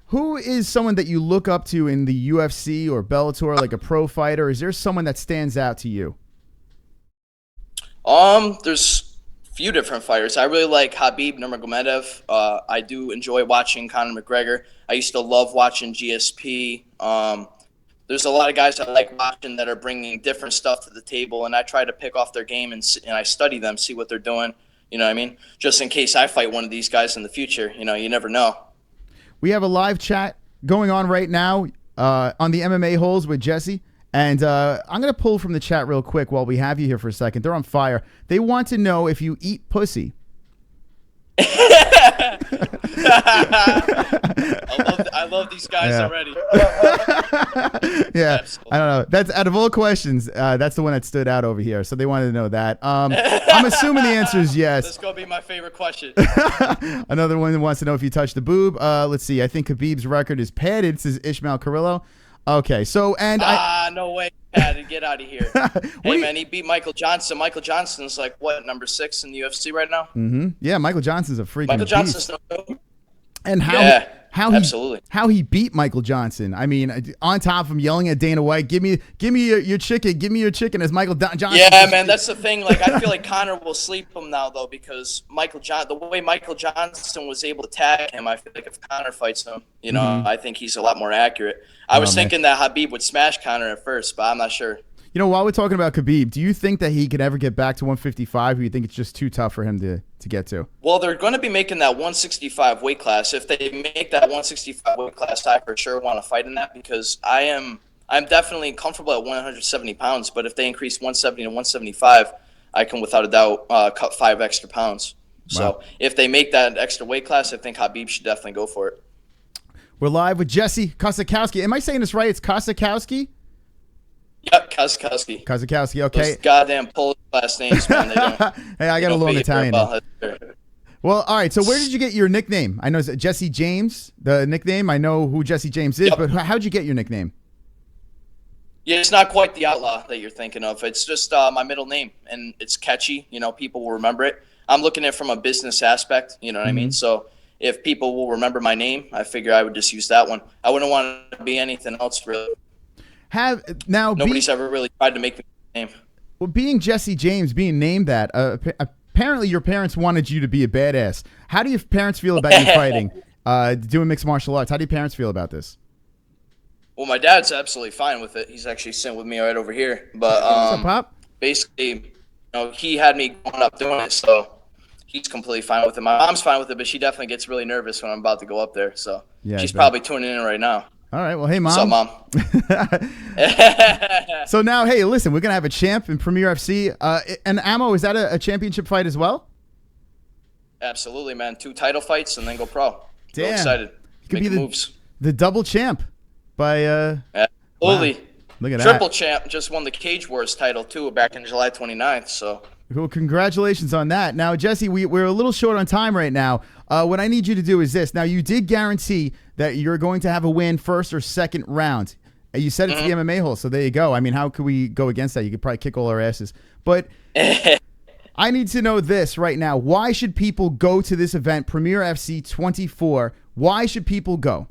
Who is someone that you look up to in the UFC or Bellator, like a pro fighter? Is there someone that stands out to you? There's a few different fighters. I really like Khabib Nurmagomedov. I do enjoy watching Conor McGregor. I used to love watching GSP. There's a lot of guys I like watching that are bringing different stuff to the table, and I try to pick off their game and I study them, see what they're doing. You know what I mean? Just in case I fight one of these guys in the future. You know, you never know. We have a live chat going on right now on the MMA-Holes with Jessie. And I'm going to pull from the chat real quick while we have you here for a second. They're on fire. They want to know if you eat pussy. I love these guys already. Yeah, Absolutely. I don't know. That's out of all questions, that's the one that stood out over here. So they wanted to know that. I'm assuming the answer is yes. That's gonna be my favorite question. Another one that wants to know if you touched the boob. Let's see. I think Khabib's record is padded, says Ishmael Carrillo. Okay, so No way, Pat, get out of here. Hey man, he beat Michael Johnson. Michael Johnson's like what, number 6 in the UFC right now? Mm-hmm. Yeah, Michael Johnson's a freaking Michael beast. Johnson's no. And how he beat Michael Johnson. I mean, on top of him yelling at Dana White, give me your chicken, as Michael Johnson. Yeah, man, that's the thing. Like, I feel like Conor will sleep him now though, because the way Michael Johnson was able to tag him, I feel like if Conor fights him, you know, I think he's a lot more accurate. I was thinking that Khabib would smash Conor at first, but I'm not sure. You know, while we're talking about Khabib, do you think that he could ever get back to 155, or do you think it's just too tough for him to get to? Well, they're going to be making that 165 weight class. If they make that 165 weight class, I for sure want to fight in that, because I'm definitely comfortable at 170 pounds. But if they increase 170 to 175, I can without a doubt cut 5 extra pounds. Wow. So if they make that extra weight class, I think Khabib should definitely go for it. We're live with Jesse Kosakowski. Am I saying this right? It's Kosakowski? Yep, Kosakowski. Kosakowski, okay. Those goddamn Polish last names, man. They don't. Hey, I got a long Italian. Well, all right. So where did you get your nickname? I know it's Jesse James, the nickname. I know who Jesse James is, but how'd you get your nickname? Yeah, it's not quite the outlaw that you're thinking of. It's just my middle name, and it's catchy. You know, people will remember it. I'm looking at it from a business aspect. You know what I mean? So if people will remember my name, I figure I would just use that one. I wouldn't want to be anything else, really. Nobody's ever really tried to make me a name. Well, being Jesse James, being named that, apparently your parents wanted you to be a badass. How do your parents feel about you fighting, doing mixed martial arts? How do your parents feel about this? Well, my dad's absolutely fine with it. He's actually sitting with me right over here. But What's up, Pop? basically, you know, he had me growing up doing it, so he's completely fine with it. My mom's fine with it, but she definitely gets really nervous when I'm about to go up there. So she's probably tuning in right now. All right. Well, hey, Mom. What's up, Mom? So now, hey, listen, we're going to have a champ in Premier FC. And Ammo, is that a championship fight as well? Absolutely, man. 2 title fights and then go pro. Damn. Real excited. Could be moves. The double champ by Absolutely. Wow. Look at Triple that. champ just won the Cage Wars title too back in July 29th. So Well, congratulations on that. Now, Jesse, we're a little short on time right now. What I need you to do is this. Now, you did guarantee that you're going to have a win first or second round. You said it's the MMA hole, so there you go. I mean, how could we go against that? You could probably kick all our asses. But I need to know this right now. Why should people go to this event, Premier FC 24? Why should people go?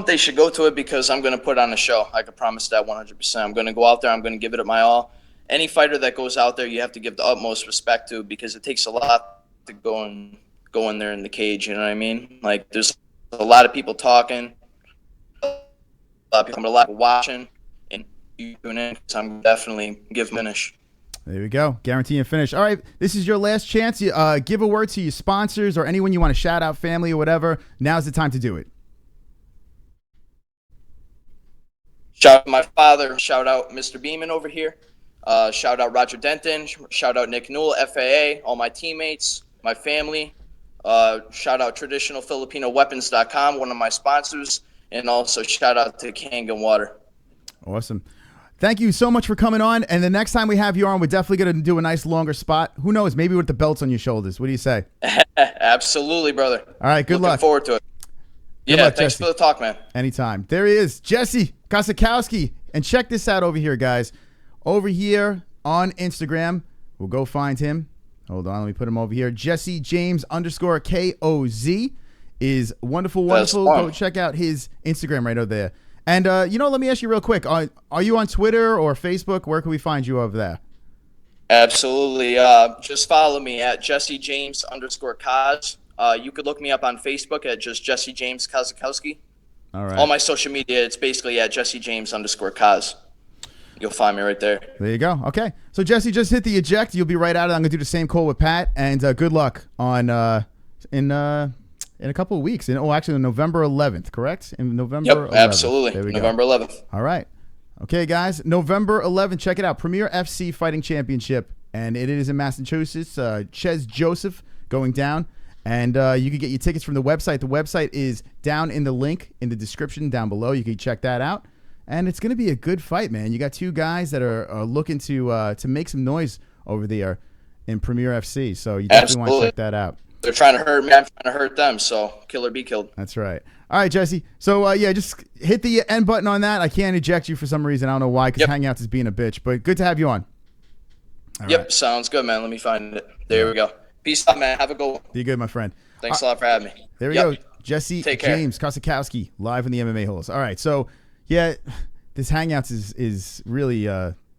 They should go to it because I'm going to put on a show. I can promise that 100%. I'm going to go out there. I'm going to give it my all. any fighter that goes out there, you have to give the utmost respect to, because it takes a lot to go in there in the cage. You know what I mean? Like, there's a lot of people talking, a lot of people watching, and you tune in. So I'm definitely give finish. There we go. Guarantee a finish. All right, this is your last chance. Give a word to your sponsors or anyone you want to shout out, family or whatever. Now's the time to do it. Shout out my father. Shout out Mr. Beeman over here. Shout out Roger Denton. Shout out Nick Newell, FAA, all my teammates, my family. Shout out TraditionalFilipinoWeapons.com, one of my sponsors. And also shout out to Kangen Water. Awesome. Thank you so much for coming on. And the next time we have you on, we're definitely going to do a nice longer spot. Who knows? Maybe with the belts on your shoulders. What do you say? Absolutely, brother. All right. Good luck. Looking forward to it. Good yeah, luck, thanks Jesse. for the talk, man. Anytime. There he is, Jesse Kosakowski. And check this out over here, guys. Over here on Instagram, we'll go find him. Hold on, let me put him over here. Jesse James _KOZ is wonderful. Go check out his Instagram right over there. And, let me ask you real quick. Are you on Twitter or Facebook? Where can we find you over there? Absolutely. Just follow me at Jesse James _Kaz. You could look me up on Facebook at just Jesse James Kosakowski. All right. All my social media, it's basically at Jesse James _Kaz. You'll find me right there. There you go. Okay. So, Jesse, just hit the eject. You'll be right out. I'm going to do the same call with Pat. And good luck on in a couple of weeks. Actually, on November 11th, correct? In November 11th. Absolutely. There we November go. 11th. All right. Okay, guys. November 11th. Check it out. Premier FC Fighting Championship. And it is in Massachusetts. Ches Joseph going down. And you can get your tickets from the website. The website is down in the link in the description down below. You can check that out. And it's going to be a good fight, man. You got two guys that are looking to make some noise over there in Premier FC. So you definitely want to check that out. They're trying to hurt me. I'm trying to hurt them. So kill or be killed. That's right. All right, Jesse. So, just hit the end button on that. I can't eject you for some reason. I don't know why, because Hangouts is being a bitch. But good to have you on. All right. Sounds good, man. Let me find it. There we go. Peace out, man. Have a good one. Be good, my friend. Thanks a lot for having me. There we go. Jesse James Kosakowski, live in the MMA-Holes. All right, so, this Hangouts is really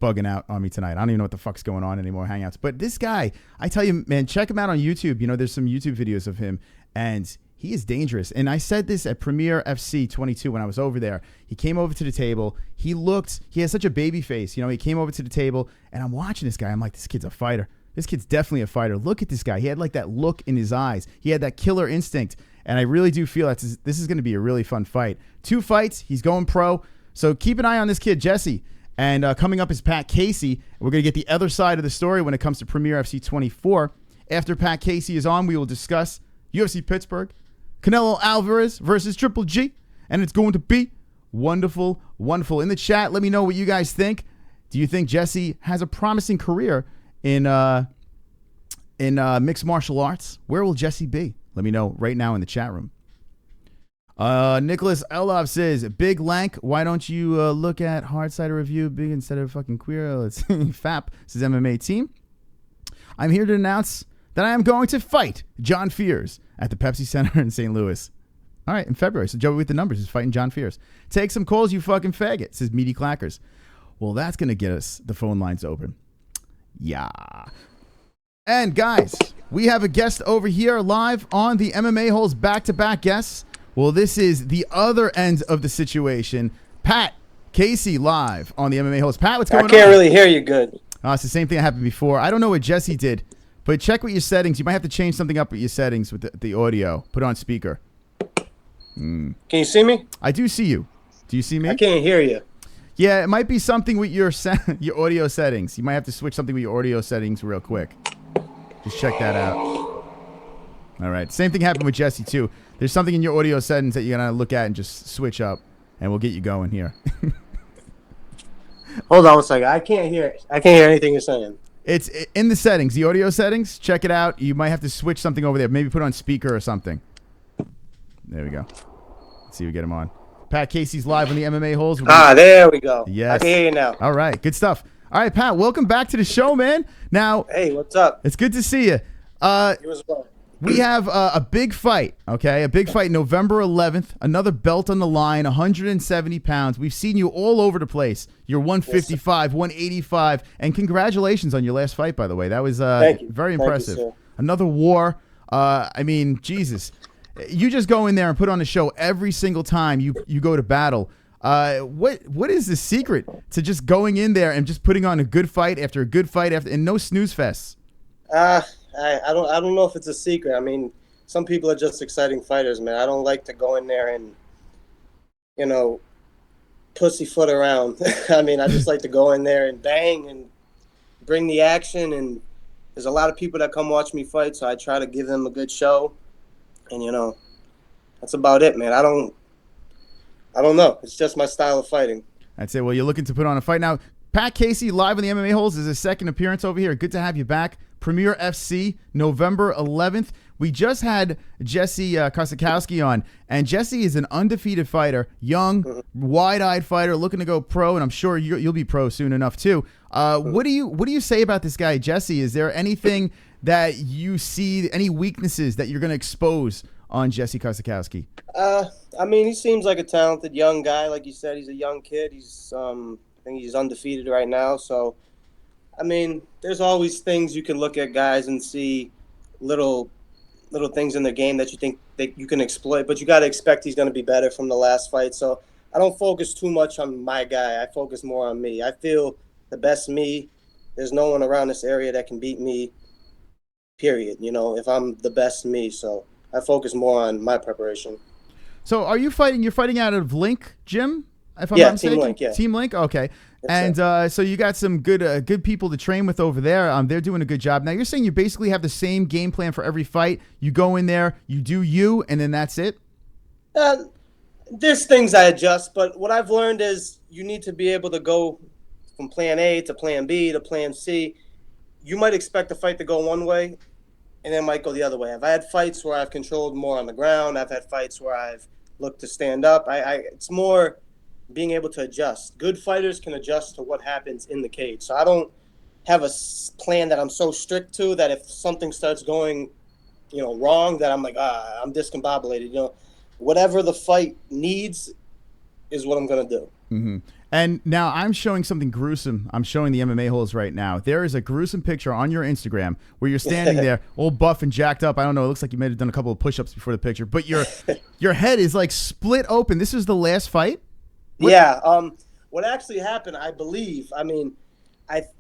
bugging out on me tonight. I don't even know what the fuck's going on anymore, Hangouts. But this guy, I tell you, man, check him out on YouTube. There's some YouTube videos of him, and he is dangerous. And I said this at Premier FC 22 when I was over there. He came over to the table. He has such a baby face. He came over to the table, and I'm watching this guy. I'm like, this kid's a fighter. This kid's definitely a fighter. Look at this guy. He had like that look in his eyes. He had that killer instinct. And I really do feel that this is going to be a really fun fight. 2 fights. He's going pro. So keep an eye on this kid, Jesse. And coming up is Pat Casey. We're going to get the other side of the story when it comes to Premier FC 24. After Pat Casey is on, we will discuss UFC Pittsburgh, Canelo Alvarez versus Triple G. And it's going to be wonderful, wonderful. In the chat, let me know what you guys think. Do you think Jesse has a promising career in mixed martial arts? Where will Jesse be? Let me know right now in the chat room. Nicholas Elov says, Big Lank, why don't you look at Hard Cider Review big instead of fucking queer? Let's FAP says MMA team. I'm here to announce that I am going to fight John Fears at the Pepsi Center in St. Louis. All right, in February. So Joey with the numbers is fighting John Fears. Take some calls, you fucking faggot, says Meaty Clackers. Well, that's going to get us the phone lines open. Yeah. And guys, we have a guest over here live on the MMA-Holes back-to-back guests. Well, this is the other end of the situation. Pat Casey live on the MMA-Holes. Pat, what's going on? I can't really hear you good. It's the same thing that happened before. I don't know what Jesse did, but check with your settings. You might have to change something up with your settings with the audio. Put it on speaker. Can you see me? I do see you. Do you see me? I can't hear you. Yeah, it might be something with your audio settings. You might have to switch something with your audio settings real quick. Just check that out. All right. Same thing happened with Jesse, too. There's something in your audio settings that you're going to look at and just switch up, and we'll get you going here. Hold on a second. I can't hear anything you're saying. It's in the settings, the audio settings. Check it out. You might have to switch something over there. Maybe put on speaker or something. There we go. Let's see if we get him on. Pat Casey's live on the MMA-Holes. There we go. Yes. I can hear you now. All right. Good stuff. All right, Pat, welcome back to the show, man. Now, hey, what's up? It's good to see you. You as well. We have a big fight, okay? A big fight November 11th. Another belt on the line, 170 pounds. We've seen you all over the place. You're 155, 185. And congratulations on your last fight, by the way. That was very impressive. Thank you, Another war. I mean, Jesus. You just go in there and put on a show every single time you go to battle. What is the secret to just going in there and just putting on a good fight after a good fight and no snooze fests? I don't know if it's a secret. I mean, some people are just exciting fighters, man. I don't like to go in there and, pussyfoot around. I mean, I just like to go in there and bang and bring the action. And there's a lot of people that come watch me fight, so I try to give them a good show. And that's about it, man. I don't know. It's just my style of fighting. That's it. Well, you're looking to put on a fight now. Pat Casey live on the MMA-Holes is his second appearance over here. Good to have you back. Premier FC, November 11th. We just had Jessie Kosakowski on, and Jessie is an undefeated fighter, young, wide-eyed fighter, looking to go pro, and I'm sure you'll be pro soon enough too. What do you say about this guy, Jessie? Is there anything that you see, any weaknesses that you're going to expose on Jessie Kosakowski? I mean, he seems like a talented young guy. Like you said, he's a young kid. He's I think he's undefeated right now. So, I mean, there's always things you can look at guys and see little things in their game that you think that you can exploit, but you got to expect he's going to be better from the last fight. So I don't focus too much on my guy. I focus more on me. I feel the best me. There's no one around this area that can beat me, period. If I'm the best me. So I focus more on my preparation. So are you fighting? You're fighting out of Link Gym? If I'm not mistaken? Team Link, yeah. Team Link, okay. Yes, and so you got some good people to train with over there. They're doing a good job. Now you're saying you basically have the same game plan for every fight. You go in there, you do you, and then that's it? There's things I adjust, but what I've learned is you need to be able to go from plan A to plan B to plan C. You might expect the fight to go one way, and it might go the other way. I've had fights where I've controlled more on the ground. I've had fights where I've looked to stand up. It's more being able to adjust. Good fighters can adjust to what happens in the cage. So I don't have a plan that I'm so strict to that if something starts going, wrong, that I'm like, I'm discombobulated. Whatever the fight needs is what I'm going to do. Mm-hmm. And now I'm showing something gruesome. I'm showing the MMA-Holes right now. There is a gruesome picture on your Instagram where you're standing there all buff and jacked up. I don't know. It looks like you may have done a couple of push-ups before the picture, but your head is like split open. This was the last fight? Yeah. What actually happened, I believe,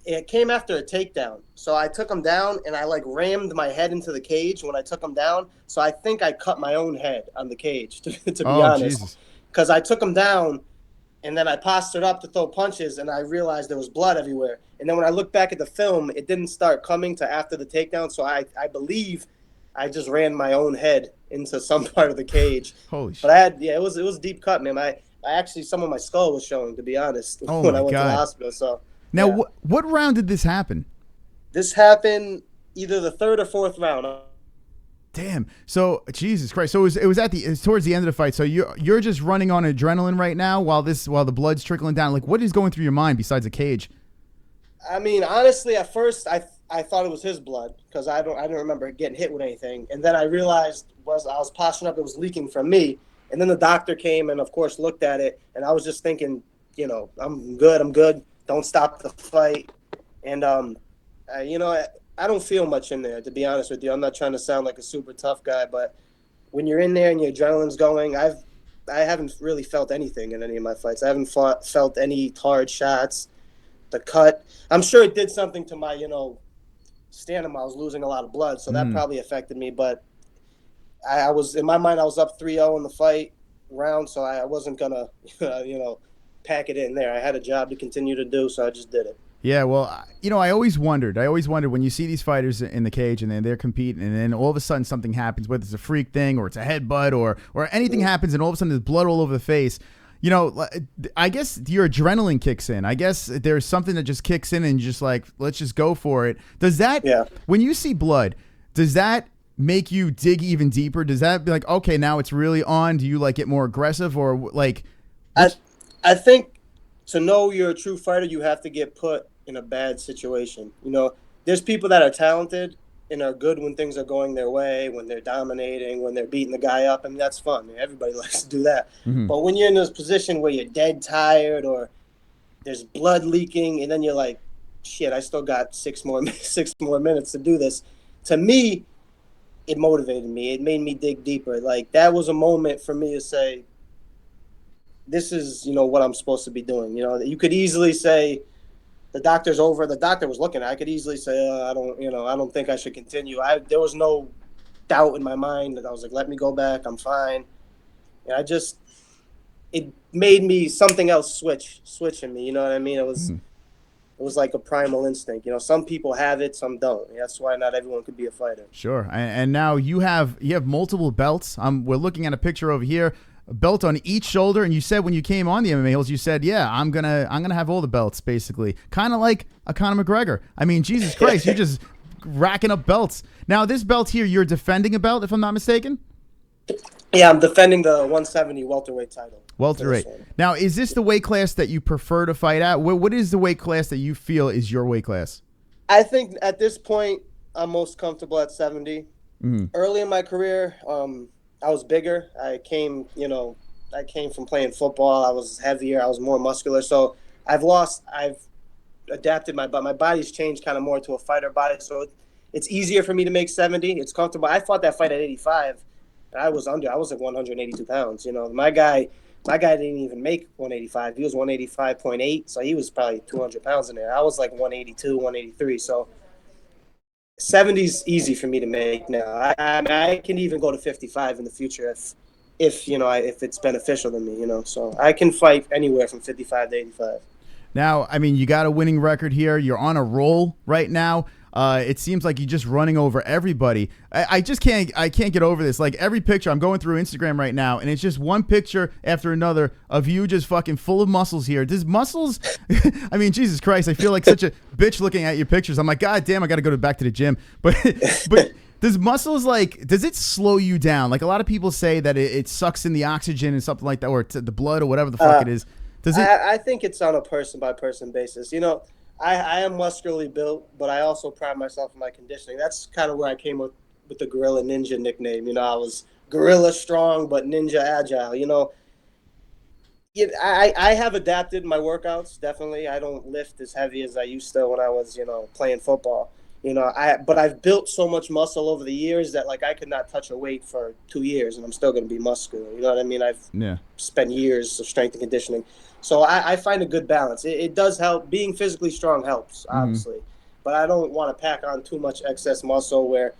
it came after a takedown. So I took him down and I rammed my head into the cage when I took him down. So I think I cut my own head on the cage, to be honest. Because I took him down and then I postured up to throw punches and I realized there was blood everywhere. And then when I looked back at the film, it didn't start coming to after the takedown. So I believe I just ran my own head into some part of the cage. Holy shit. But it was a deep cut, man. I actually, some of my skull was showing, to be honest, when I went to the hospital. So now, what round did this happen? This happened either the third or fourth round. Damn. So Jesus Christ. So it was towards the end of the fight. So you're just running on adrenaline right now while the blood's trickling down. Like, what is going through your mind besides a cage? I mean, honestly, at first I thought it was his blood because I didn't remember getting hit with anything, and then I realized I was posturing up, it was leaking from me. And then the doctor came and, of course, looked at it. And I was just thinking, I'm good. Don't stop the fight. And, I don't feel much in there, to be honest with you. I'm not trying to sound like a super tough guy. But when you're in there and your adrenaline's going, I haven't really felt anything in any of my fights. I haven't felt any hard shots. The cut. I'm sure it did something to my, stamina. I was losing a lot of blood. So that probably affected me. But I was, in my mind, I was up 3-0 in the fight round, so I wasn't going to, pack it in there. I had a job to continue to do, so I just did it. Yeah, well, I always wondered when you see these fighters in the cage and then they're competing and then all of a sudden something happens, whether it's a freak thing or it's a headbutt or anything happens and all of a sudden there's blood all over the face. I guess your adrenaline kicks in. I guess there's something that just kicks in and just like, let's just go for it. Does that, when you see blood, does that make you dig even deeper? Does that be like, okay, now it's really on? Do you get more aggressive or like? I think to know you're a true fighter, you have to get put in a bad situation. There's people that are talented and are good when things are going their way, when they're dominating, when they're beating the guy up. I mean, that's fun. Everybody likes to do that. But when you're in this position where you're dead tired or there's blood leaking, and then you're like, shit, I still got 6 more minutes to do this. To me, it motivated me. It made me dig deeper. Like, that was a moment for me to say, this is, what I'm supposed to be doing. You could easily say, the doctor's over. The doctor was looking. I could easily say, I don't think I should continue. There was no doubt in my mind that I was like, let me go back. I'm fine. And it made me something else switch in me. You know what I mean? It was like a primal instinct. Some people have it, some don't. That's why not everyone could be a fighter. Sure. And now you have multiple belts. We're looking at a picture over here. A belt on each shoulder, and you said when you came on the MMA Holes, you said, "Yeah, I'm gonna have all the belts, basically, kind of like a Conor McGregor." I mean, Jesus Christ, you're just racking up belts. Now, this belt here, you're defending a belt, if I'm not mistaken. Yeah, I'm defending the 170 welterweight title. Welterweight. Now, is this the weight class that you prefer to fight at? What is the weight class that you feel is your weight class? I think at this point, I'm most comfortable at 70. Early in my career, I was bigger. I came from playing football. I was heavier. I was more muscular. So I've adapted my body's changed kind of more to a fighter body. So it's easier for me to make 70. It's comfortable. I fought that fight at 85. And I was like 182 pounds. My guy didn't even make 185. He was 185.8. So he was probably 200 pounds in there. I was like 182, 183. So 70's easy for me to make now. I can even go to 55 in the future if it's beneficial to me, So I can fight anywhere from 55 to 85. Now, I mean, you got a winning record here. You're on a roll right now. It seems like you're just running over everybody. I can't get over this. Like, every picture, I'm going through Instagram right now, and it's just one picture after another of you just fucking full of muscles here. Does muscles, I mean, Jesus Christ, I feel like such a bitch looking at your pictures. I'm like, God damn, I got to go back to the gym. But does muscles, does it slow you down? Like, a lot of people say that it sucks in the oxygen and something like that, or the blood or whatever the fuck it is. Does it? I think it's on a person-by-person basis. I am muscularly built, but I also pride myself in my conditioning. That's kind of where I came up with the Gorilla Ninja nickname. I was gorilla strong, but ninja agile. I have adapted my workouts, definitely. I don't lift as heavy as I used to when I was, playing football. But I've built so much muscle over the years that, I could not touch a weight for 2 years, and I'm still going to be muscular. You know what I mean? I've spent years of strength and conditioning. So I find a good balance. It does help. Being physically strong helps, obviously. But I don't want to pack on too much excess muscle where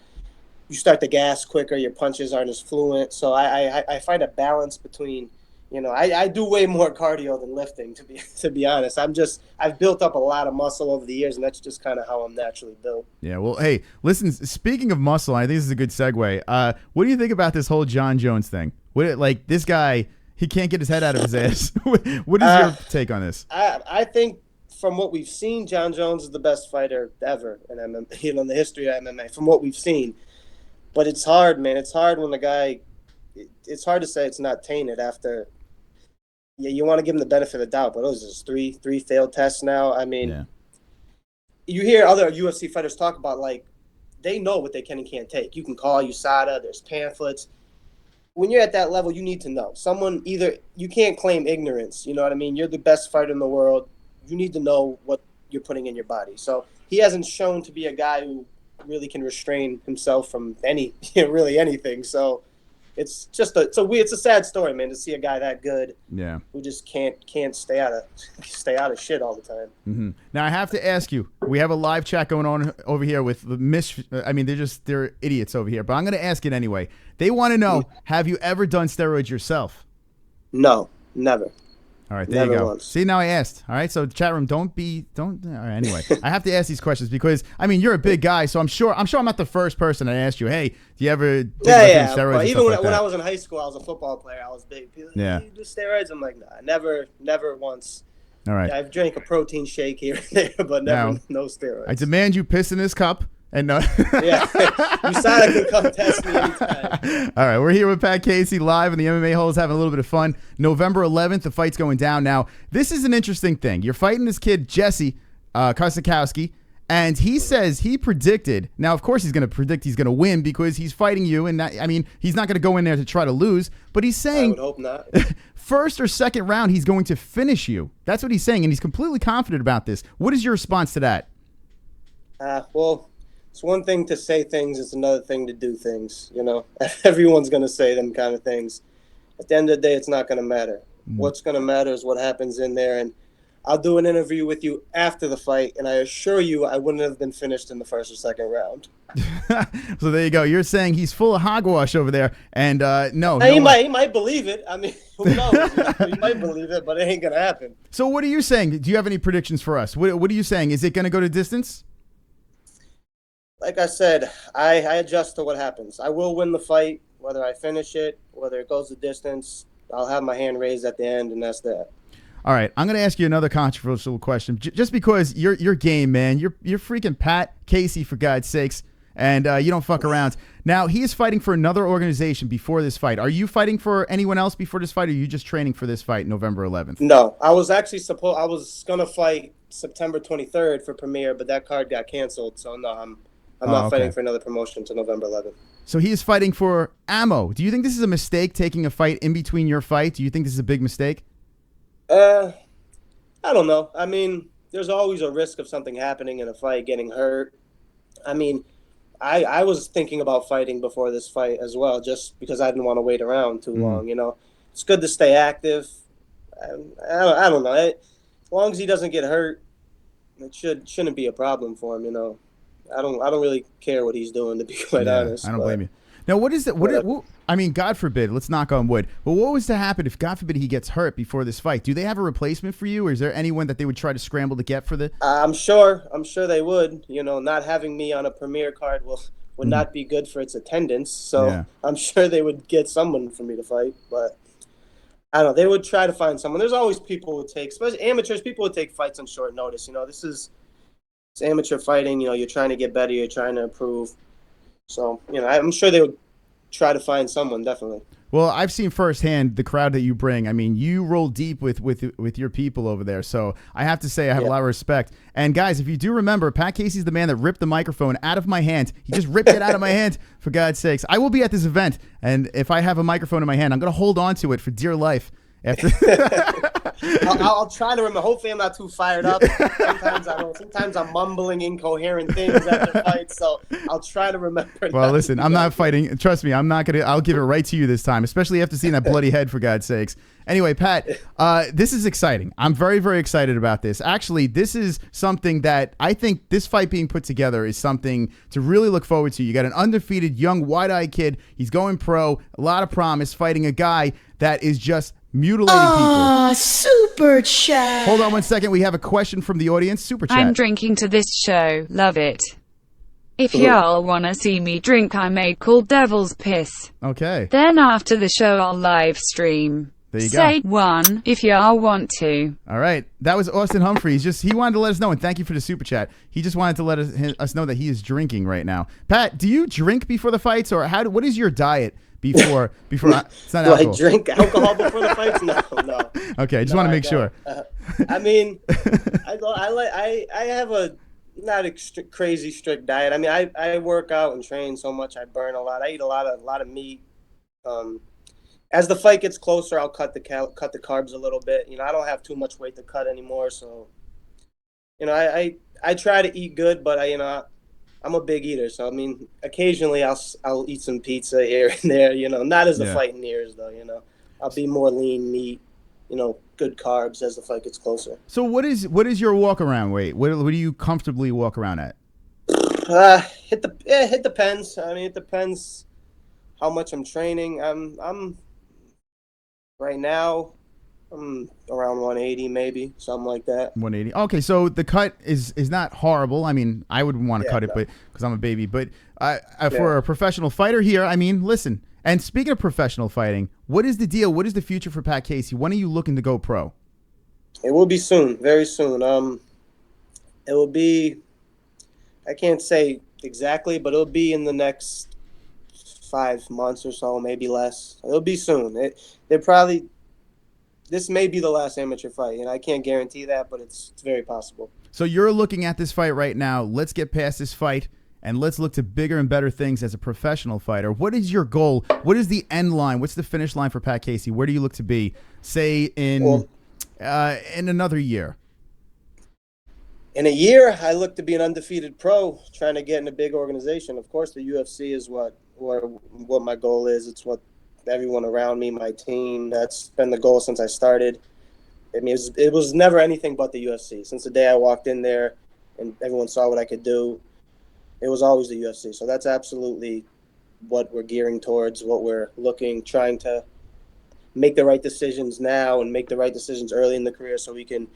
you start to gas quicker, your punches aren't as fluent. So I find a balance between, I do way more cardio than lifting, to be honest. I've built up a lot of muscle over the years, and that's just kind of how I'm naturally built. Yeah, well, hey, listen, speaking of muscle, I think this is a good segue. What do you think about this whole John Jones thing? This guy, he can't get his head out of his ass. What is your take on this? I think from what we've seen, John Jones is the best fighter ever in MMA, in the history of MMA, from what we've seen. But it's hard, man. It's hard when the guy – it's hard to say it's not tainted after – you want to give him the benefit of the doubt, but those are three failed tests now. I mean, You hear other UFC fighters talk about, they know what they can and can't take. You can call USADA. There's pamphlets. When you're at that level, you need to know. You can't claim ignorance. You know what I mean? You're the best fighter in the world. You need to know what you're putting in your body. So he hasn't shown to be a guy who really can restrain himself from really anything. So it's just it's a sad story, man, to see a guy that good, who just can't stay out of shit all the time. Now I have to ask you. We have a live chat going on over here with they're idiots over here, but I'm going to ask it anyway. They want to know: have you ever done steroids yourself? No, never. All right, there you go. Once. See, now I asked. All right, so chat room, don't. All right, anyway, I have to ask these questions because you're a big guy, so I'm sure I'm not the first person that asked you. Hey, do you ever do steroids? But even when I was in high school, I was a football player. I was big. People, you do steroids? I'm like, nah, never once. All right. I've drank a protein shake here and there, but never no steroids. I demand you piss in this cup. And no. USADA can come test me anytime. All right, we're here with Pat Casey live in the MMA Holes, having a little bit of fun. November 11th, the fight's going down. Now, this is an interesting thing. You're fighting this kid, Jesse Kosakowski, And he says he predicted. Now, of course, he's going to predict he's going to win because he's fighting you. And that, I mean, he's not going to go in there to try to lose. But he's saying, I would hope not. first or second round, he's going to finish you. That's what he's saying, and he's completely confident about this. What is your response to that? Well, it's one thing to say things. It's another thing to do things. You know, everyone's going to say them kind of things. At the end of the day, it's not going to matter. What's going to matter is what happens in there. And I'll do an interview with you after the fight, and I assure you I wouldn't have been finished in the first or second round. So there you go. You're saying he's full of hogwash over there, and no. He might believe it. I mean, who knows? He might believe it, but it ain't going to happen. So what are you saying? Do you have any predictions for us? What are you saying? Is it going to go to distance? Like I said, I adjust to what happens. I will win the fight, whether I finish it, whether it goes the distance. I'll have my hand raised at the end, and that's that. All right, I'm going to ask you another controversial question, just because you're game, man. You're freaking Pat Casey, for God's sakes, and you don't fuck around. Now, he is fighting for another organization before this fight. Are you fighting for anyone else before this fight, or are you just training for this fight November 11th? No, I was actually I was going to fight September 23rd for Premier, but that card got canceled, so no, I'm not fighting for another promotion until November 11th. So he is fighting for ammo. Do you think this is a mistake, taking a fight in between your fight? Do you think this is a big mistake? I don't know. I mean, there's always a risk of something happening in a fight, getting hurt. I mean, I was thinking about fighting before this fight as well, just because I didn't want to wait around too long. You know, it's good to stay active. I don't know. As long as he doesn't get hurt, it shouldn't be a problem for him. You know, I don't really care what he's doing, to be quite honest. I don't blame you. Now, what is it? What I mean, God forbid, let's knock on wood. But what was to happen if, God forbid, he gets hurt before this fight? Do they have a replacement for you, or is there anyone that they would try to scramble to get for the? I'm sure they would. You know, not having me on a Premier card would not be good for its attendance. So I'm sure they would get someone for me to fight. But I don't know. They would try to find someone. There's always people who take, especially amateurs, people who take fights on short notice. You know, it's amateur fighting. You know, you're trying to get better. You're trying to improve. So, you know, I'm sure they would try to find someone, definitely. Well, I've seen firsthand the crowd that you bring. I mean, you roll deep with your people over there. So I have to say I have a lot of respect. And guys, if you do remember, Pat Casey's the man that ripped the microphone out of my hand. He just ripped it out of my hand, for God's sakes. I will be at this event, and if I have a microphone in my hand, I'm going to hold on to it for dear life. After I'll try to remember. Hopefully, I'm not too fired up. Sometimes I'm mumbling incoherent things after fights, so I'll try to remember. Well, listen, I'm not fighting. Trust me, I'm not gonna. I'll give it right to you this time, especially after seeing that bloody head, for God's sakes. Anyway, Pat, this is exciting. I'm very, very excited about this. Actually, this is something that I think this fight being put together is something to really look forward to. You got an undefeated, young, wide-eyed kid. He's going pro. A lot of promise, fighting a guy that is just mutilating people. Super chat. Hold on one second. We have a question from the audience. Super chat. I'm drinking to this show. Love it. If y'all wanna see me drink, I made called Devil's Piss. Okay. Then after the show, I'll live stream. There you Say go. one if y'all want to. All right. That was Austin Humphreys. He wanted to let us know, and thank you for the super chat. He just wanted to let us know that he is drinking right now. Pat, do you drink before the fights, or what is your diet before it's not Do alcohol? I drink alcohol before the fights? No. Okay, I just want to make sure. I mean, I have a not a crazy strict diet. I mean, I work out and train so much, I burn a lot. I eat a lot of meat. As the fight gets closer, I'll cut the carbs a little bit. You know, I don't have too much weight to cut anymore, so you know, I try to eat good, but I'm a big eater, so I mean, occasionally I'll eat some pizza here and there. You know, not as the fight nears though. You know, I'll be more lean meat. You know, good carbs as the fight gets closer. So what is your walk around weight? What do you comfortably walk around at? It depends. I mean, it depends how much I'm training. I'm right now, I'm around 180, maybe something like that. 180. Okay, so the cut is not horrible. I mean, I would want to cut it, but because I'm a baby. But for a professional fighter here, I mean, listen. And speaking of professional fighting, what is the deal? What is the future for Pat Casey? When are you looking to go pro? It will be soon, very soon. It will be. I can't say exactly, but it'll be in the next 5 months or so, maybe less. It'll be soon. This may be the last amateur fight, and I can't guarantee that, but it's very possible. So you're looking at this fight right now. Let's get past this fight and let's look to bigger and better things as a professional fighter. What is your goal? What is the end line? What's the finish line for Pat Casey? Where do you look to be, say, in another year? In a year, I look to be an undefeated pro, trying to get in a big organization. Of course, the UFC is what my goal is. It's what everyone around me, my team, that's been the goal since I started. I mean, it was never anything but the UFC. Since the day I walked in there and everyone saw what I could do, it was always the UFC. So that's absolutely what we're gearing towards, what we're trying to make the right decisions now and make the right decisions early in the career so we can,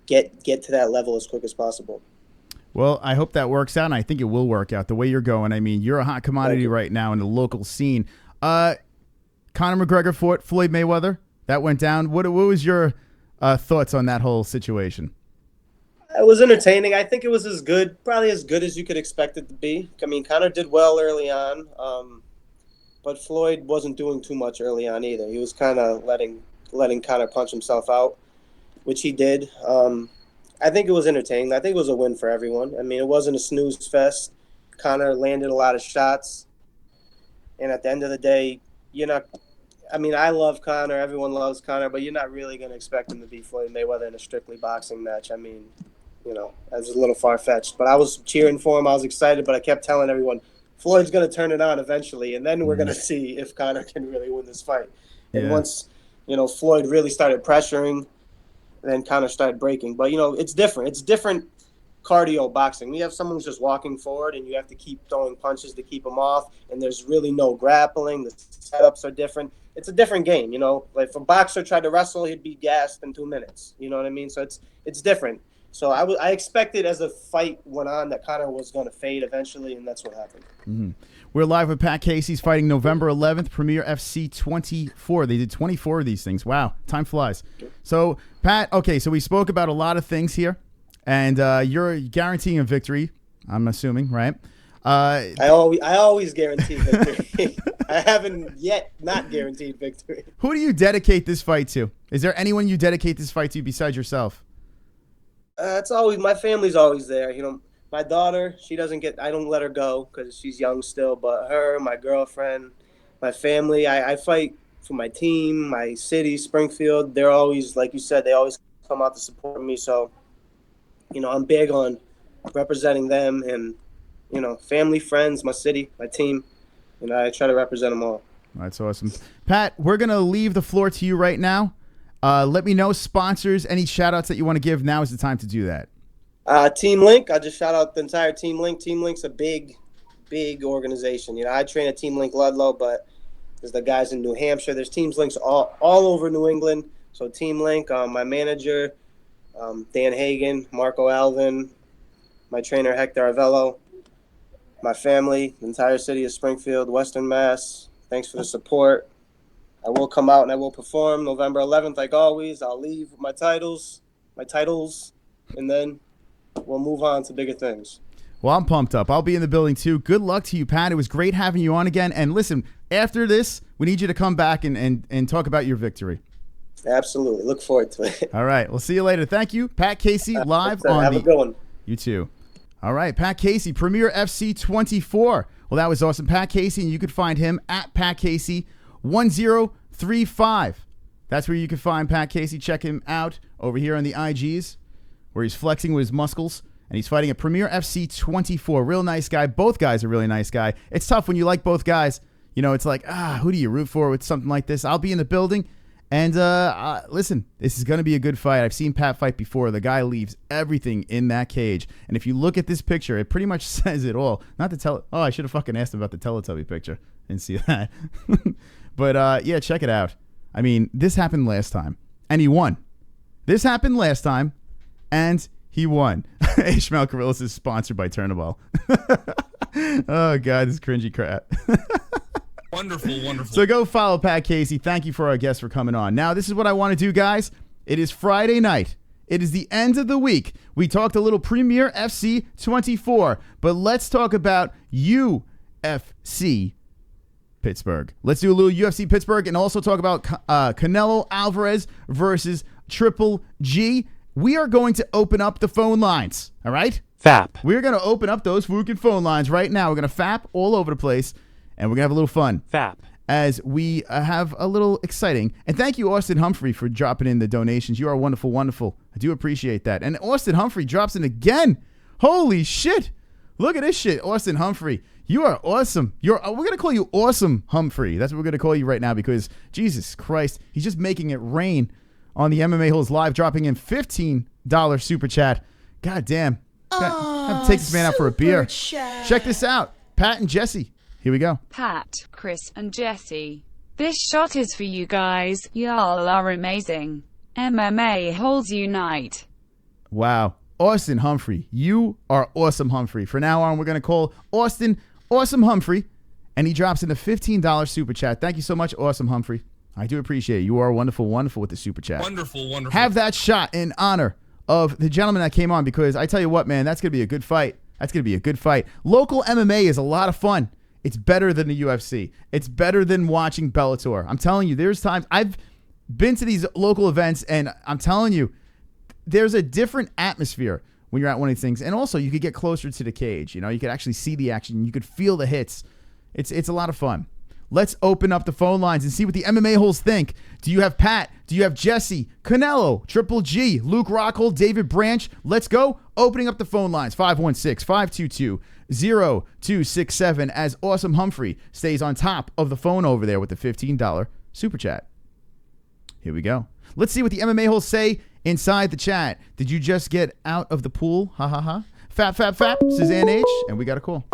get to that level as quick as possible. Well, I hope that works out, and I think it will work out the way you're going. I mean, you're a hot commodity right now in the local scene. Conor McGregor fought Floyd Mayweather. That went down. What was your thoughts on that whole situation? It was entertaining. I think it was probably as good as you could expect it to be. I mean, Conor did well early on, but Floyd wasn't doing too much early on either. He was kind of letting Conor punch himself out, which he did. I think it was entertaining. I think it was a win for everyone. I mean, it wasn't a snooze fest. Conor landed a lot of shots, and at the end of the day, I love Conor. Everyone loves Conor, but you're not really going to expect him to beat Floyd Mayweather in a strictly boxing match. I mean, that was a little far-fetched. But I was cheering for him. I was excited, but I kept telling everyone, Floyd's going to turn it on eventually, and then we're going to see if Conor can really win this fight. And once, Floyd really started pressuring, then Conor started breaking. But, it's different. It's different cardio boxing. We have someone who's just walking forward, and you have to keep throwing punches to keep him off, and there's really no grappling. The setups are different. It's a different game, Like if a boxer tried to wrestle, he'd be gassed in 2 minutes. You know what I mean? So it's different. So I expected as the fight went on that Conor was going to fade eventually, and that's what happened. Mm-hmm. We're live with Pat Casey. He's fighting November 11th, Premier FC 24. They did 24 of these things. Wow, time flies. So, Pat, okay, so we spoke about a lot of things here, and you're guaranteeing a victory, I'm assuming, right? I always guarantee victory. I haven't yet not guaranteed victory. Who do you dedicate this fight to? Is there anyone you dedicate this fight to besides yourself? It's always my family's always there. My daughter, I don't let her go because she's young still. But her, my girlfriend, my family, I fight for my team, my city, Springfield. They're always, like you said, they always come out to support me. So, I'm big on representing them and, family, friends, my city, my team. I try to represent them all. That's awesome. Pat, we're going to leave the floor to you right now. Let me know sponsors, any shout-outs that you want to give. Now is the time to do that. Team Link, I'll just shout out the entire Team Link. Team Link's a big organization. I train at Team Link Ludlow, but there's the guys in New Hampshire. There's Team Links all over New England. So Team Link, my manager, Dan Hagan, Marco Alvin, my trainer Hector Arvello, my family, the entire city of Springfield, Western Mass. Thanks for the support. I will come out and I will perform November 11th, like always. I'll leave with my titles, and then we'll move on to bigger things. Well, I'm pumped up. I'll be in the building, too. Good luck to you, Pat. It was great having you on again. And listen, after this, we need you to come back and talk about your victory. Absolutely. Look forward to it. All right. We'll see you later. Thank you. Pat Casey, live on Have a good one. You too. All right. Pat Casey, Premier FC 24. Well, that was awesome. Pat Casey, and you could find him at Pat Casey 1035. That's where you can find Pat Casey. Check him out over here on the IGs, where he's flexing with his muscles. And he's fighting a Premier FC 24. Real nice guy. Both guys are really nice guy. It's tough when you like both guys. It's like, who do you root for with something like this? I'll be in the building. And listen, this is going to be a good fight. I've seen Pat fight before. The guy leaves everything in that cage. And if you look at this picture, it pretty much says it all. Not to tell. Oh, I should have fucking asked him about the Teletubby picture. Didn't see that. But yeah, check it out. I mean, this happened last time. And he won. This happened last time. And he won. Ishmael Carillas is sponsored by Turnaball. Oh, God, this cringy crap. Wonderful, wonderful. So go follow Pat Casey. Thank you for our guest for coming on. Now, this is what I want to do, guys. It is Friday night. It is the end of the week. We talked a little Premier FC 24, but let's talk about UFC Pittsburgh. Let's do a little UFC Pittsburgh and also talk about Canelo Alvarez versus Triple G. we are going to open up the phone lines. All right? Fap. We're going to open up those fucking phone lines right now. We're going to fap all over the place, and we're going to have a little fun. Fap. As we have a little exciting. And thank you, Austin Humphrey, for dropping in the donations. You are wonderful, wonderful. I do appreciate that. And Austin Humphrey drops in again. Holy shit. Look at this shit, Austin Humphrey. You are awesome. We're going to call you Awesome Humphrey. That's what we're going to call you right now because, Jesus Christ, he's just making it rain on the MMA-Holes Live, dropping in $15 super chat. God damn. I have to take this man out for a beer. Check this out. Pat and Jessie. Here we go. Pat, Chris, and Jessie. This shot is for you guys. Y'all are amazing. MMA-Holes unite. Wow. Austin Humphrey. You are Awesome Humphrey. From now on, we're going to call Austin Awesome Humphrey. And he drops in a $15 super chat. Thank you so much, Awesome Humphrey. I do appreciate it. You are wonderful, wonderful with the super chat. Wonderful, wonderful. Have that shot in honor of the gentleman that came on because I tell you what, man, that's going to be a good fight. That's going to be a good fight. Local MMA is a lot of fun. It's better than the UFC. It's better than watching Bellator. I'm telling you, there's times I've been to these local events, and I'm telling you, there's a different atmosphere when you're at one of these things. And also, you could get closer to the cage. You know, you could actually see the action. You could feel the hits. It's a lot of fun. Let's open up the phone lines and see what the MMA-Holes think. Do you have Pat? Do you have Jessie? Canelo? Triple G? Luke Rockhold? David Branch? Let's go. Opening up the phone lines. 516-522-0267 as Awesome Humphrey stays on top of the phone over there with the $15 super chat. Here we go. Let's see what the MMA-Holes say inside the chat. Did you just get out of the pool? Ha ha ha. Fap, fap, fap. Suzanne H. And we got a call.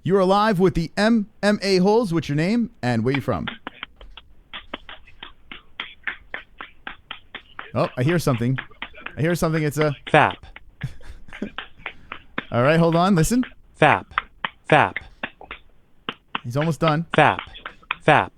You're alive with the MMA-Holes. What's your name and where you from? Oh, I hear something. It's a Fap. All right, hold on. Listen. Fap. Fap. He's almost done. Fap. Fap.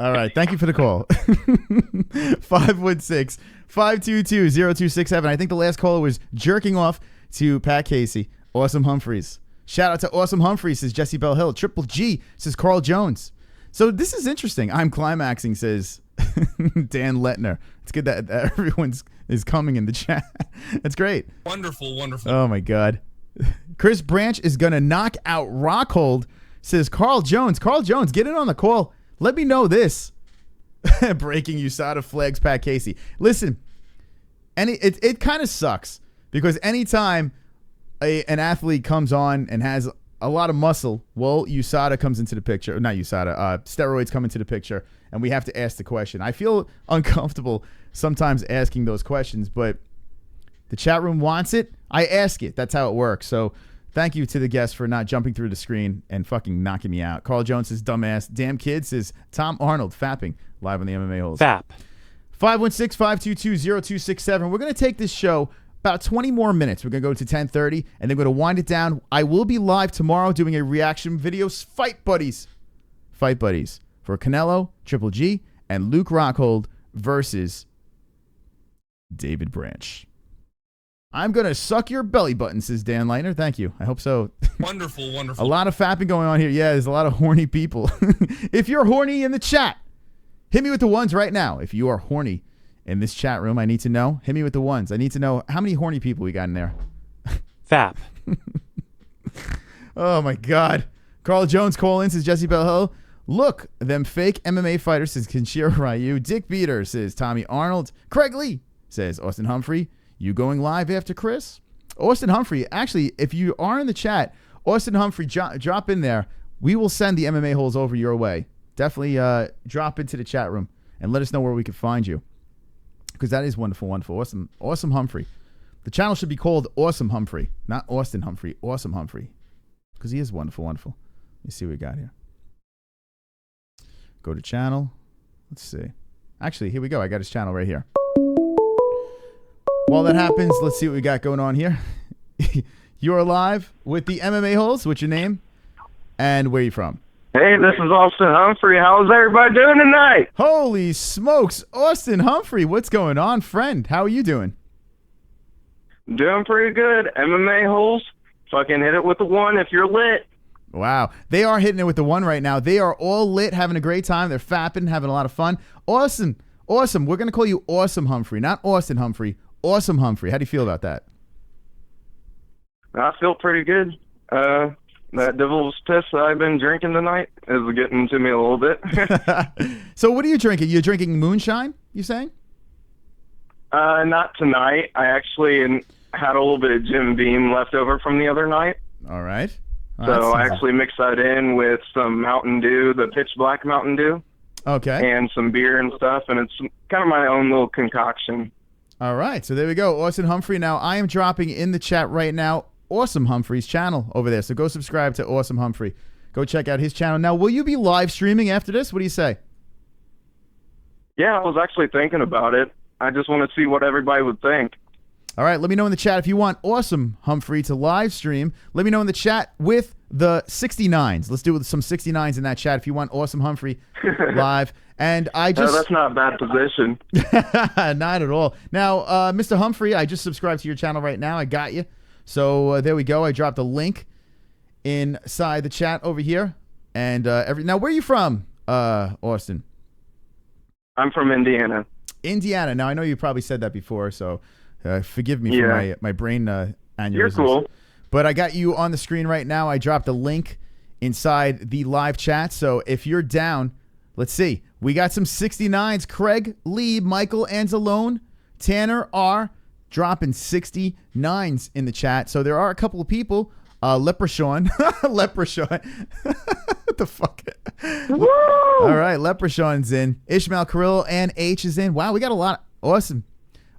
All right. Thank you for the call. 516-522-0267. I think the last caller was jerking off to Pat Casey. Awesome Humphreys. Shout out to Awesome Humphrey, says Jesse Bell Hill. Triple G, says Carl Jones. So this is interesting. I'm climaxing, says Dan Letner. It's good that everyone is coming in the chat. That's great. Wonderful, wonderful. Oh, my God. Chris Branch is going to knock out Rockhold, says Carl Jones. Carl Jones, get in on the call. Let me know this. Breaking USADA flags Pat Casey. Listen, it kind of sucks because anytime an athlete comes on and has a lot of muscle, well, USADA comes into the picture. Not USADA. Steroids come into the picture, and we have to ask the question. I feel uncomfortable sometimes asking those questions, but the chat room wants it. I ask it. That's how it works. So thank you to the guests for not jumping through the screen and fucking knocking me out. Carl Jones says, dumbass. Damn kid, says Tom Arnold, fapping live on the MMA-Holes. Fap. 516-522-0267. We're going to take this show about 20 more minutes. We're going to go to 10:30, and then we're going to wind it down. I will be live tomorrow doing a reaction video. Fight Buddies for Canelo, Triple G, and Luke Rockhold versus David Branch. I'm going to suck your belly button, says Dan Leitner. Thank you. I hope so. Wonderful, wonderful. A lot of fapping going on here. Yeah, there's a lot of horny people. If you're horny in the chat, hit me with the ones right now. If you are horny in this chat room, I need to know. Hit me with the ones. I need to know how many horny people we got in there. Fap. Oh, my God. Carl Jones call in, says Jesse Bell Hill. Look, them fake MMA fighters, says Kenshiro Ryu. Dick Beater, says Tommy Arnold. Craig Lee, says Austin Humphrey. You going live after Chris? Austin Humphrey, actually, if you are in the chat, Austin Humphrey, drop in there. We will send the MMA-Holes over your way. Definitely drop into the chat room and let us know where we can find you. Because that is wonderful, wonderful. Awesome Humphrey. The channel should be called Awesome Humphrey, not Austin Humphrey. Awesome Humphrey. Because he is wonderful, wonderful. Let me see what we got here. Go to channel. Let's see. Actually, here we go. I got his channel right here. While that happens, let's see what we got going on here. You're live with the MMA-Holes. What's your name? And where are you from? Hey, this is Austin Humphrey. How's everybody doing tonight? Holy smokes. Austin Humphrey, what's going on, friend? How are you doing? Doing pretty good. MMA-Holes. Fucking hit it with the one if you're lit. Wow. They are hitting it with the one right now. They are all lit, having a great time. They're fapping, having a lot of fun. Awesome. Awesome. We're going to call you Awesome Humphrey, not Austin Humphrey. Awesome Humphrey. How do you feel about that? I feel pretty good. That devil's piss that I've been drinking tonight is getting to me a little bit. So what are you drinking? You're drinking moonshine, you saying? Not tonight. I actually had a little bit of Jim Beam left over from the other night. All right. So I actually mixed that in with some Mountain Dew, the pitch black Mountain Dew. Okay. And some beer and stuff, and it's kind of my own little concoction. All right. So there we go. Austin Humphrey. Now, I am dropping in the chat right now Awesome Humphrey's channel over there. So go subscribe to Awesome Humphrey. Go check out his channel. Now, will you be live streaming after this? What do you say? Yeah, I was actually thinking about it. I just want to see what everybody would think. All right, let me know in the chat if you want Awesome Humphrey to live stream. Let me know in the chat with the 69s. Let's do it with some 69s in that chat if you want Awesome Humphrey live. And I just... No, that's not a bad position. Not at all. Now, Mr. Humphrey, I just subscribed to your channel right now. I got you. So there we go. I dropped a link inside the chat over here. And now, where are you from, Austin? I'm from Indiana. Indiana. Now, I know you probably said that before, so... forgive me for my brain aneurysms. You're cool. But I got you on the screen right now. I dropped a link inside the live chat. So if you're down, let's see. We got some 69s. Craig Lee, Michael Anzalone, Tanner R. dropping 69s in the chat. So there are a couple of people. Leprechaun. Leprechaun. What the fuck? Woo! All right. Leprechaun's in. Ishmael Kirill and H is in. Wow, we got a lot. Awesome.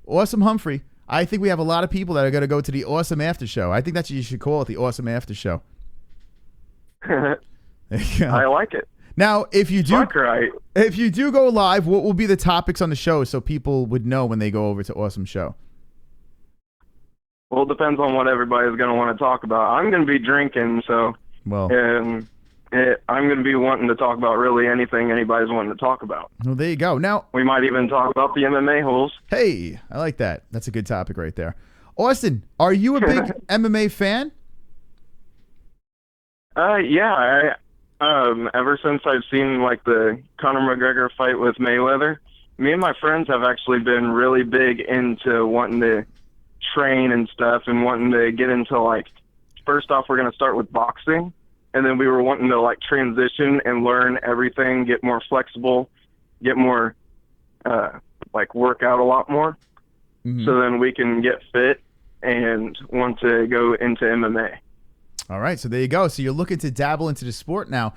Awesome Humphrey. I think we have a lot of people that are going to go to the Awesome After Show. I think that's what you should call it, the Awesome After Show. I like it. Now, if you do, right. if you do go live, what will be the topics on the show so people would know when they go over to Awesome Show? Well, it depends on what everybody's going to want to talk about. I'm going to be drinking, so I'm going to be wanting to talk about really anything anybody's wanting to talk about. Well, there you go. Now we might even talk about the MMA-Holes. Hey, I like that. That's a good topic right there. Austin, are you a big MMA fan? Yeah. Ever since I've seen like the Conor McGregor fight with Mayweather, me and my friends have actually been really big into wanting to train and stuff and wanting to get into like, first off, we're going to start with boxing. And then we were wanting to like transition and learn everything, get more flexible, get more, like work out a lot more. Mm-hmm. So then we can get fit and want to go into MMA. All right. So there you go. So you're looking to dabble into the sport now.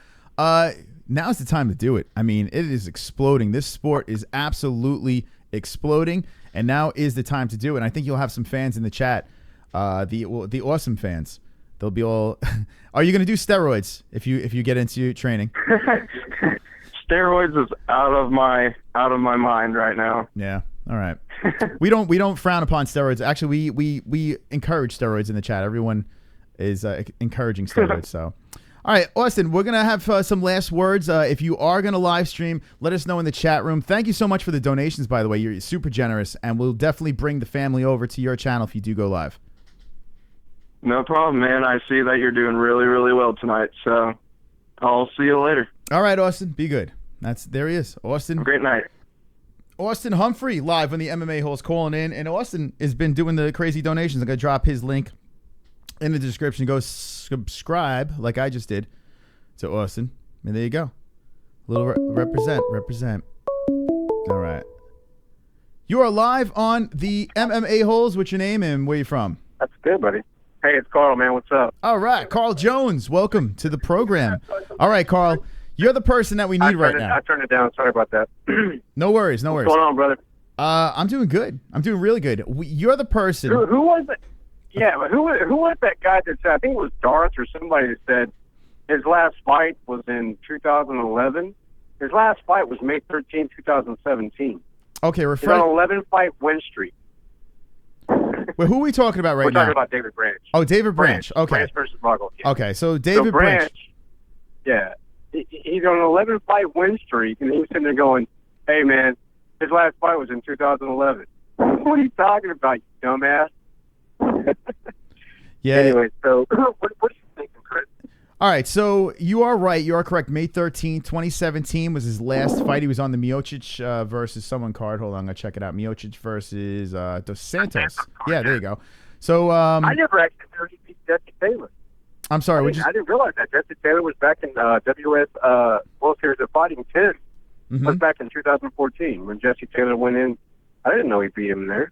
Now's the time to do it. I mean, it is exploding. This sport is absolutely exploding. And now is the time to do it. And I think you'll have some fans in the chat, the awesome fans. They'll be all. Are you going to do steroids if you get into training? Steroids is out of my mind right now. Yeah. All right. we don't frown upon steroids. Actually, we encourage steroids in the chat. Everyone is encouraging steroids. So, all right, Austin, we're gonna have some last words. If you are gonna live stream, let us know in the chat room. Thank you so much for the donations. By the way, you're super generous, and we'll definitely bring the family over to your channel if you do go live. No problem, man. I see that you're doing really, really well tonight, so I'll see you later. All right, Austin. Be good. There he is. Austin. Great night. Austin Humphrey live on the MMA-Holes calling in, and Austin has been doing the crazy donations. I'm going to drop his link in the description. Go subscribe, like I just did, to Austin. And there you go. Little represent. All right. You are live on the MMA-Holes. What's your name and where you from? That's good, buddy. Hey, it's Carl, man. What's up? All right. Carl Jones, welcome to the program. All right, Carl. You're the person that we need right now. I turned it down. Sorry about that. No worries. What's going on, brother? I'm doing good. I'm doing really good. You're the person. Who was it? Yeah, but who was that guy that said, I think it was Darth or somebody that said his last fight was in 2011. His last fight was May 13, 2017. Okay, He's on an 11-fight win streak. Wait, who are we talking about right now? We're talking about David Branch. Oh, David Branch. Okay. Branch versus Boggle. Yeah. Okay, so David Branch. Yeah. He's on an 11-fight win streak, and he was sitting there going, hey, man, his last fight was in 2011. What are you talking about, you dumbass? Yeah. Anyway, so what are you thinking, Chris? All right, so you are right. You are correct. May 13th, 2017 was his last fight. He was on the Miocic versus someone card. Hold on, I'm going to check it out. Miocic versus Dos Santos. Yeah, there you go. So I never actually heard he beat Jesse Taylor. I'm sorry. I didn't realize that. Jesse Taylor was back in WS World Series of Fighting 10. Was back in 2014 when Jesse Taylor went in. I didn't know he beat him there.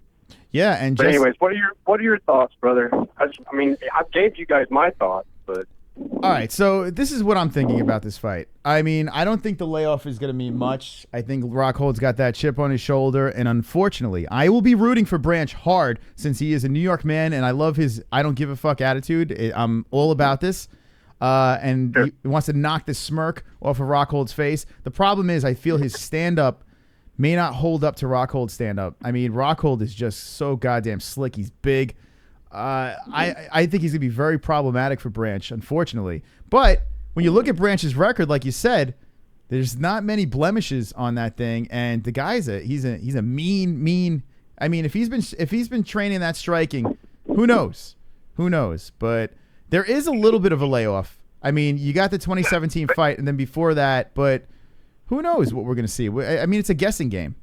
Yeah, and but anyways, what are your thoughts, brother? I mean, I gave you guys my thoughts, but all right. So this is what I'm thinking about this fight. I mean, I don't think the layoff is going to mean much. I think Rockhold's got that chip on his shoulder, and unfortunately, I will be rooting for Branch hard since he is a New York man, and I love his "I don't give a fuck" attitude. I'm all about this. And sure. He wants to knock the smirk off of Rockhold's face. The problem is I feel his stand-up may not hold up to Rockhold's stand-up. I mean, Rockhold is just so goddamn slick. He's big. I think he's going to be very problematic for Branch, unfortunately. But when you look at Branch's record, like you said, there's not many blemishes on that thing. And the guy's he's a mean. I mean, if he's been training that striking, who knows? Who knows? But there is a little bit of a layoff. I mean, you got the 2017 fight, and then before that, but who knows what we're going to see? I mean, it's a guessing game.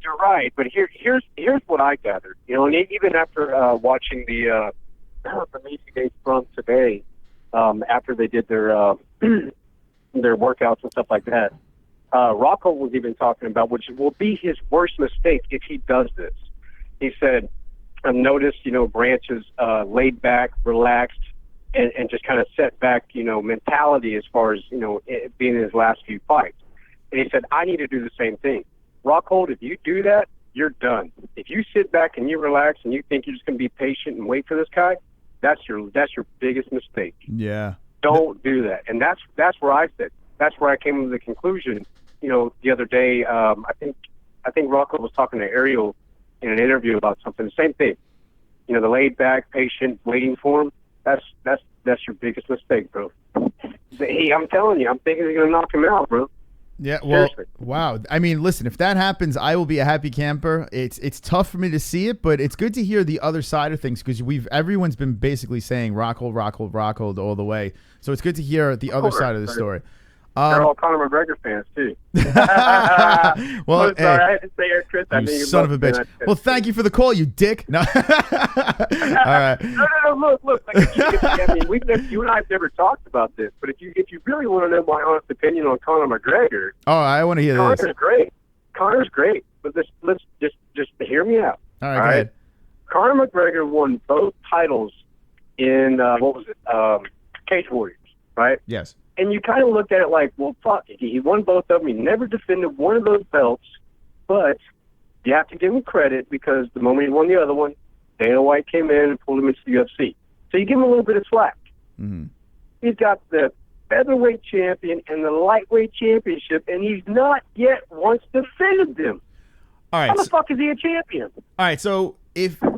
You're right, but here's what I gathered. You know, and even after watching the Macy Day from today, after they did their workouts and stuff like that, Rocco was even talking about which will be his worst mistake if he does this. He said, "I've noticed, you know, Branch is laid back, relaxed, and just kind of set back, you know, mentality as far as, you know, it being in his last few fights." And he said, "I need to do the same thing. Rockhold, if you do that, you're done. If you sit back and you relax and you think you're just going to be patient and wait for this guy, that's your biggest mistake. Yeah. Don't do that." And that's where I said, that's where I came to the conclusion. You know, the other day, I think Rockhold was talking to Ariel in an interview about something. The same thing. You know, the laid back, patient, waiting for him. That's your biggest mistake, bro. Hey, I'm telling you, I'm thinking they're gonna knock him out, bro. Yeah, well, Seriously. wow. I mean, listen, if that happens, I will be a happy camper. It's tough for me to see it, but it's good to hear the other side of things because everyone's been basically saying Rockhold all the way. So it's good to hear the other side of the story. They're all Conor McGregor fans too. Well, sorry, I had to say it, Chris. I you think son of a bitch. Well, thank you for the call, you dick. No. All right. No. Look. Like, I mean, you and I have never talked about this, but if you really want to know my honest opinion on Conor McGregor, oh, I want to hear this. Conor's great, but let's just hear me out. All right, go ahead. Conor McGregor won both titles in Cage Warriors, right? Yes. And you kind of looked at it like, well, fuck it. He won both of them. He never defended one of those belts, but you have to give him credit because the moment he won the other one, Dana White came in and pulled him into the UFC. So you give him a little bit of slack. Mm-hmm. He's got the featherweight champion and the lightweight championship, and he's not yet once defended them. All right. How the fuck is he a champion? All right, so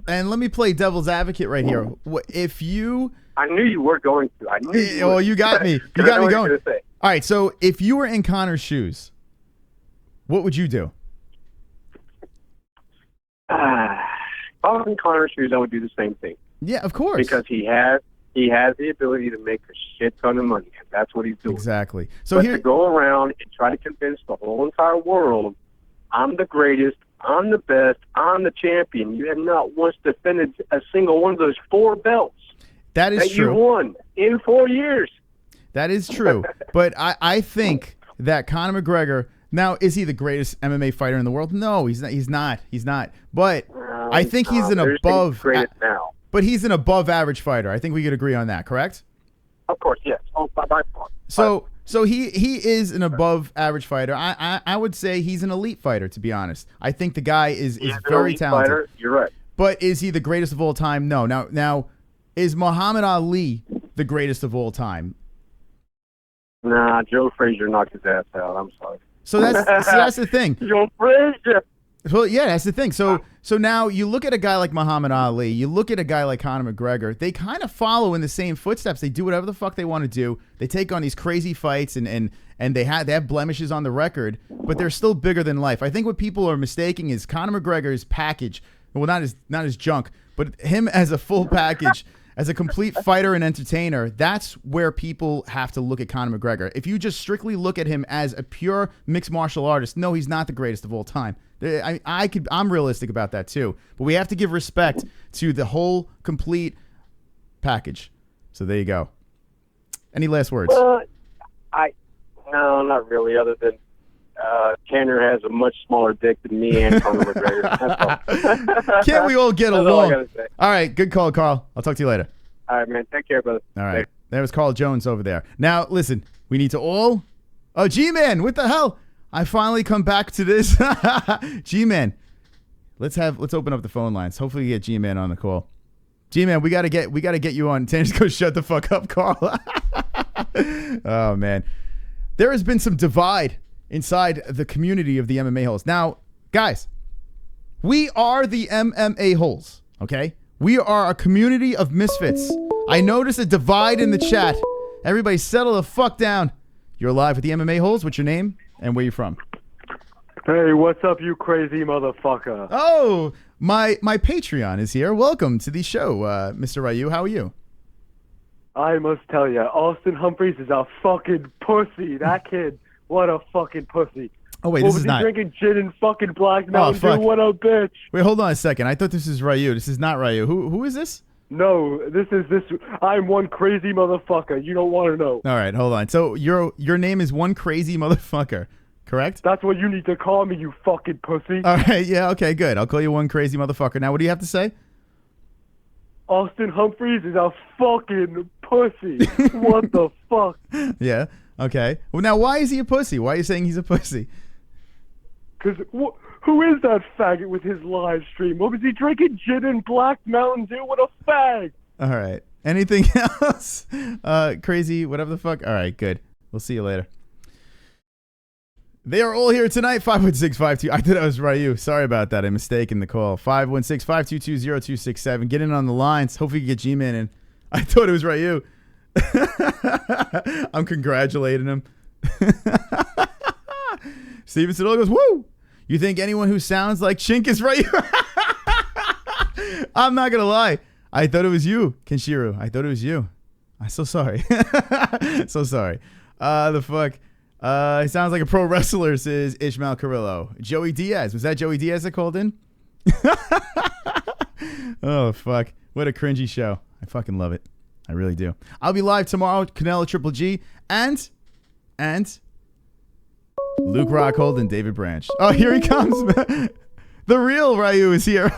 and let me play devil's advocate right here. If you... I knew you were going to. I knew you Well, were. you got me. You got me going. All right, so if you were in Conor's shoes, what would you do? If I was in Conor's shoes, I would do the same thing. Yeah, of course. Because he has the ability to make a shit ton of money, and that's what he's doing. Exactly. So to go around and try to convince the whole entire world, I'm the greatest, I'm the best, I'm the champion. You have not once defended a single one of those 4 belts. That is true. You won in 4 years. That is true. But I think that Conor McGregor, now, is he the greatest MMA fighter in the world? No, he's not. He's not. But I think he's an above. Now. But he's an above average fighter. I think we could agree on that, correct? Of course, yes. Oh, by far. So he is an above average fighter. I would say he's an elite fighter, to be honest. I think the guy is very talented. Fighter. You're right. But is he the greatest of all time? No. Now, is Muhammad Ali the greatest of all time? Nah, Joe Frazier knocked his ass out. I'm sorry. So that's the thing. Joe Frazier. Well, yeah, that's the thing. So now you look at a guy like Muhammad Ali, you look at a guy like Conor McGregor, they kind of follow in the same footsteps. They do whatever the fuck they want to do. They take on these crazy fights and they have blemishes on the record, but they're still bigger than life. I think what people are mistaking is Conor McGregor's package, well, not his junk, but him as a full package as a complete fighter and entertainer, that's where people have to look at Conor McGregor. If you just strictly look at him as a pure mixed martial artist, no, he's not the greatest of all time. I'm realistic about that too. But we have to give respect to the whole complete package. So there you go. Any last words? No, not really, other than Tanner has a much smaller dick than me and Conor McGregor. That's all. Can't we all get That's along? all I gotta say. All right, good call, Carl. I'll talk to you later. All right, man. Take care, brother. All right. There was Carl Jones over there. Now, listen, we need to all... Oh, G-Man, what the hell? I finally come back to this. G-Man, let's open up the phone lines. Hopefully we get G-Man on the call. G-Man, we gotta get you on. Tanner's go shut the fuck up, Carl. Oh, man. There has been some divide inside the community of the MMA holes. Now, guys, we are the MMA holes, okay? We are a community of misfits. I noticed a divide in the chat. Everybody settle the fuck down. You're live with the MMA holes. What's your name and where you from? Hey, what's up, you crazy motherfucker? Oh, my Patreon is here. Welcome to the show, Mr. Ryu. How are you? I must tell you, Austin Humphries is a fucking pussy. That kid, what a fucking pussy. Oh, wait, what this was is he not... drinking gin and fucking Black Mountain fuck. Dew? What a bitch. Wait, hold on a second. I thought this is Ryu. This is not Ryu. Who is this? No, this. I'm one crazy motherfucker. You don't want to know. All right, hold on. So your name is one crazy motherfucker, correct? That's what you need to call me, you fucking pussy. All right, yeah, okay, good. I'll call you one crazy motherfucker. Now, what do you have to say? Austin Humphries is a fucking pussy. What the fuck? Yeah, okay. Well, now, why is he a pussy? Why are you saying he's a pussy? Because who is that faggot with his live stream? What was he drinking? Gin and Black Mountain Dew? What a fag. All right. Anything else? Crazy, whatever the fuck? All right, good. We'll see you later. They are all here tonight. 516-52. I thought that was Ryu. Sorry about that. I mistaken the call. 516-522-0267. Get in on the lines. Hopefully you get G-Man in. I thought it was Ryu. I'm congratulating him. Steven Siddall goes, woo! You think anyone who sounds like Chink is Ryu? I'm not going to lie. I thought it was you, Kenshiru. I thought it was you. I'm so sorry. So sorry. The fuck? He sounds like a pro wrestler, says Ishmael Carrillo. Joey Diaz. Was that Joey Diaz that called in? Oh, fuck. What a cringy show. I fucking love it. I really do. I'll be live tomorrow, Canelo Triple G, and Luke Rockhold and David Branch. Oh, here he comes. The real Ryu is here.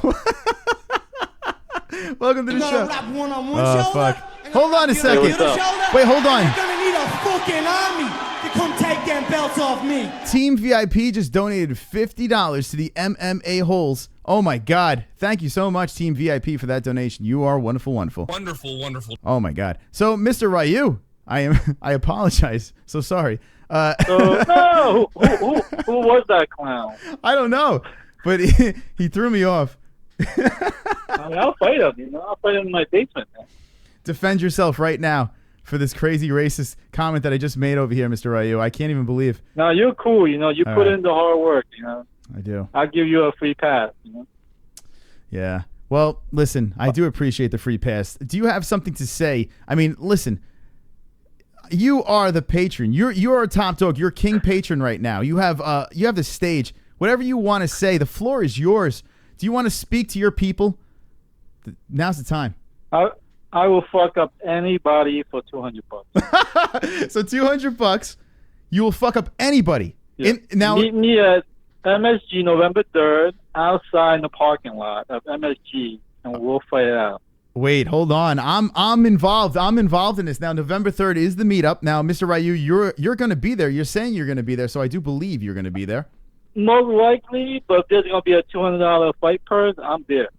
Welcome to the show. Oh, fuck. Hold on a second. Wait, hold on. You're gonna need a fucking army to come take them belts off me. Team VIP just donated $50 to the MMA Holes. Oh my God. Thank you so much, Team VIP, for that donation. You are wonderful, wonderful. Wonderful, wonderful. Oh my God. So, Mr. Ryu, I apologize. So sorry. No, who was that clown? I don't know, but he threw me off. I mean, I'll fight him. I'll fight him in my basement. Man. Defend yourself right now for this crazy racist comment that I just made over here, Mr. Ryu. I can't even believe. No, you're cool. You All put right. in the hard work. I do. I'll give you a free pass. Yeah. Well, listen, I do appreciate the free pass. Do you have something to say? I mean, listen. You are the patron. You're a top dog. You're king patron right now. You have the stage. Whatever you want to say, the floor is yours. Do you want to speak to your people? Now's the time. I will fuck up anybody for $200. So $200, you will fuck up anybody. Yeah. Now meet me at MSG November 3rd outside in the parking lot of MSG, and we'll fight it out. Wait, hold on. I'm involved. I'm involved in this now. November 3rd is the meetup. Now, Mr. Ryu, you're going to be there. You're saying you're going to be there, so I do believe you're going to be there. Most likely, but if there's going to be a $200 fight purse, I'm there.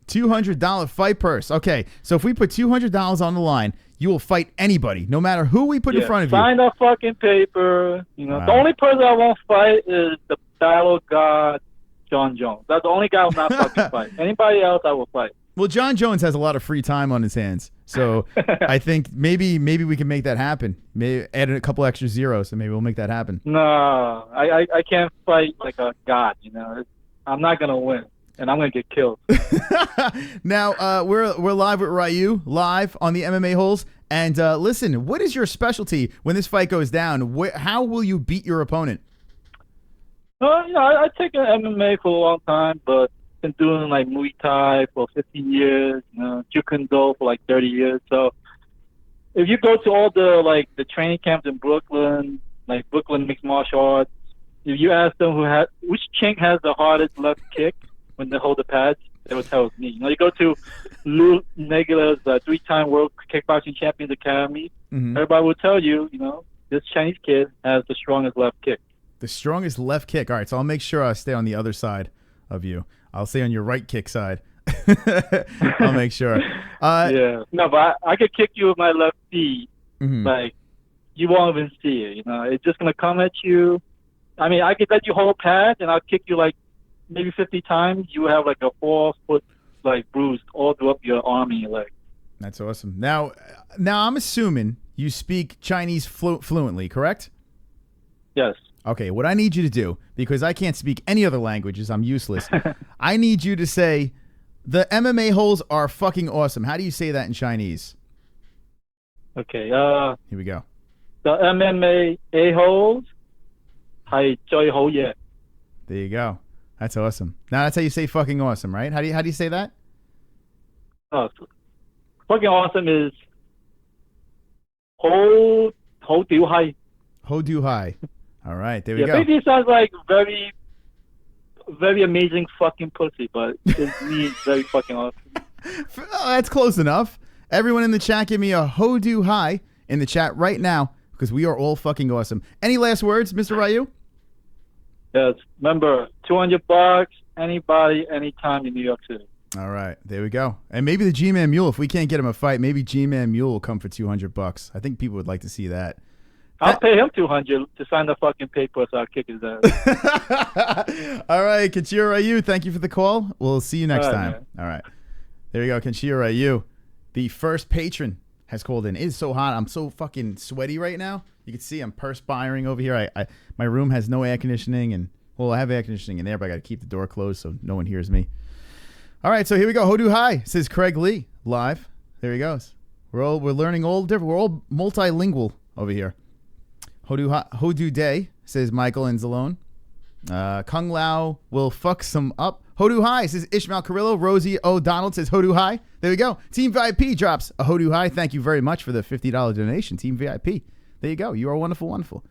$200 fight purse. Okay, so if we put $200 on the line, you will fight anybody, no matter who we put in front of you. Sign that fucking paper. Wow. The only person I won't fight is the battle god, John Jones. That's the only guy I will not fucking fight. Anybody else, I will fight. Well, John Jones has a lot of free time on his hands, so I think maybe we can make that happen. Maybe add a couple extra zeros, and maybe we'll make that happen. No, I can't fight like a god. I'm not gonna win. and I'm gonna get killed. Now we're live with Ryu, live on the MMA Holes. And listen, what is your specialty when this fight goes down? How will you beat your opponent? I take MMA for a long time, but been doing like Muay Thai for 15 years, Judo for like 30 years. So if you go to all the training camps in Brooklyn, like Brooklyn Mixed Martial Arts, if you ask them which chink has the hardest left kick when they hold the pads, they will tell me. You go to Lou Negula's 3-time World Kickboxing Champions Academy, everybody will tell you, this Chinese kid has the strongest left kick. The strongest left kick. All right, so I'll make sure I stay on the other side of you. I'll stay on your right kick side. I'll make sure. Yeah. No, but I could kick you with my left feet. Like, you won't even see it. It's just going to come at you. I mean, I could let you hold pads, and I'll kick you like maybe 50 times. You have like a 4-foot bruise all through up your arm and your leg. That's awesome. Now I'm assuming you speak Chinese fluently, correct? Yes. Okay, what I need you to do, because I can't speak any other languages, I'm useless. I need you to say, the MMA holes are fucking awesome. How do you say that in Chinese? Okay. Here we go. The MMA-Holes, hai zui hou ye. There you go. That's awesome. Now that's how you say fucking awesome, right? How do you say that? Oh, fucking awesome is hou du hai. Hou du hai. All right, there we go. Maybe it sounds like very, very amazing fucking pussy, but it means very fucking awesome. Oh, that's close enough. Everyone in the chat, give me a ho do hi in the chat right now, because we are all fucking awesome. Any last words, Mr. Ryu? Yes. Remember, $200, anybody, anytime in New York City. All right, there we go. And maybe the G-Man Mule, if we can't get him a fight, maybe G-Man Mule will come for $200. I think people would like to see that. I'll pay him $200 to sign the fucking paper, so I'll kick his ass. All right, Kenshiro Ryu, thank you for the call. We'll see you next time. Man. All right. There we go, Kenshiro Ryu. The first patron has called in. It is so hot. I'm so fucking sweaty right now. You can see I'm perspiring over here. My room has no air conditioning, and I have air conditioning in there, but I got to keep the door closed so no one hears me. All right, so here we go. Hodu Hi, says Craig Lee, live. There he goes. We're learning all different. We're all multilingual over here. Hodu Day, says Michael Enzalone. Kung Lao will fuck some up. Hodu Hi, says Ishmael Carrillo. Rosie O'Donnell says Hodu Hi. There we go. Team VIP drops a Hodu Hi. Thank you very much for the $50 donation, Team VIP. There you go. You are wonderful, wonderful.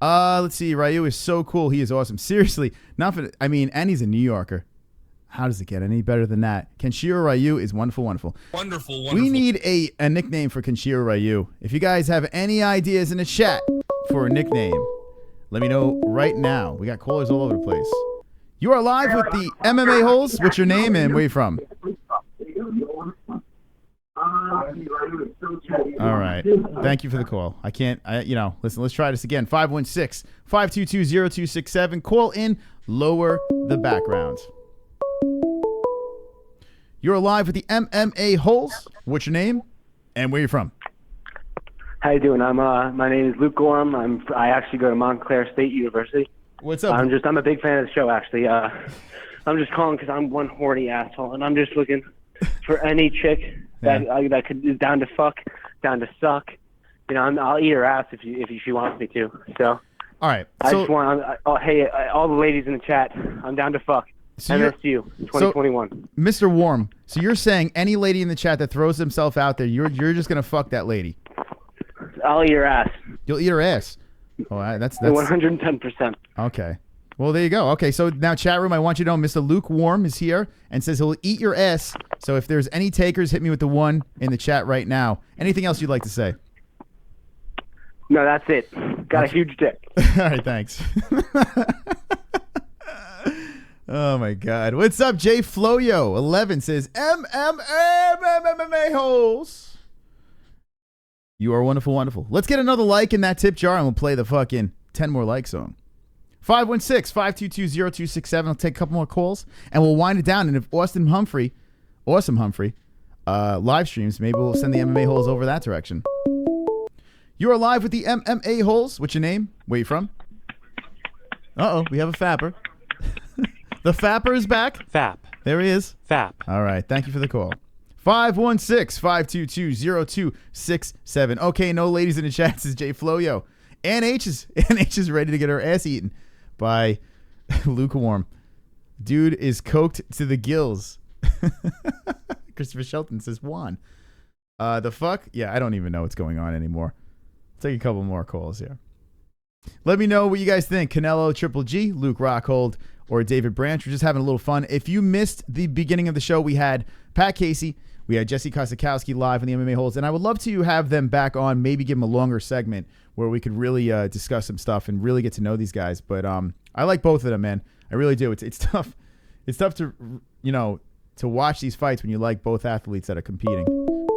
Let's see. Ryu is so cool. He is awesome. Seriously. And he's a New Yorker. How does it get any better than that? Kenshiro Ryu is wonderful, wonderful. Wonderful, wonderful. We need a nickname for Kenshiro Ryu. If you guys have any ideas in the chat for a nickname, let me know right now. We got callers all over the place. You are live with the MMA Holes. What's your name and where you from? All right. Thank you for the call. Listen, let's try this again. 516-522-0267. Call in, lower the background. You're live with the MMA Holes. What's your name and where you from? How you doing? My name is Luke Gorham. I actually go to Montclair State University. What's up? I'm a big fan of the show, actually. I'm just calling because I'm one horny asshole, and I'm just looking for any chick that could is down to fuck, down to suck. I'll eat her ass if she wants me to. So all right. I just want. Hey, all the ladies in the chat, I'm down to fuck. MSU 2021. So, Mr. Warm, so you're saying any lady in the chat that throws themselves out there, you're just gonna fuck that lady? I'll eat her ass. You'll eat her ass. Oh, that's 110%. Okay. Well, there you go. Okay, so now chat room, I want you to know Mr. Lukewarm is here and says he'll eat your ass. So if there's any takers, hit me with the 1 in the chat right now. Anything else you'd like to say? No, that's it. Got a huge dick. All right, thanks. Oh my God. What's up, Jay Floyo? 11 says MMA Holes. You are wonderful, wonderful. Let's get another like in that tip jar and we'll play the fucking 10 more like song. 516-522-0267. I'll take a couple more calls and we'll wind it down. And if Awesome Humphrey, live streams, maybe we'll send the MMA Holes over that direction. You are live with the MMA Holes. What's your name? Where you from? Uh-oh, we have a fapper. The Fapper is back? Fap. There he is. FAP. All right. Thank you for the call. 516-522-0267. Okay, no ladies in the chat, says Jay Floyo. Ann H is ready to get her ass eaten by Lukewarm. Dude is coked to the gills. Christopher Shelton says Juan. The fuck? Yeah, I don't even know what's going on anymore. Take a couple more calls here. Let me know what you guys think. Canelo, Triple G, Luke Rockhold, or David Branch. We're just having a little fun. If you missed the beginning of the show, we had Pat Casey, we had Jesse Kosakowski live in the MMA-Holes, and I would love to have them back on, maybe give them a longer segment where we could really discuss some stuff and really get to know these guys. But I like both of them, man. I really do. It's tough. It's tough to, to watch these fights when you like both athletes that are competing.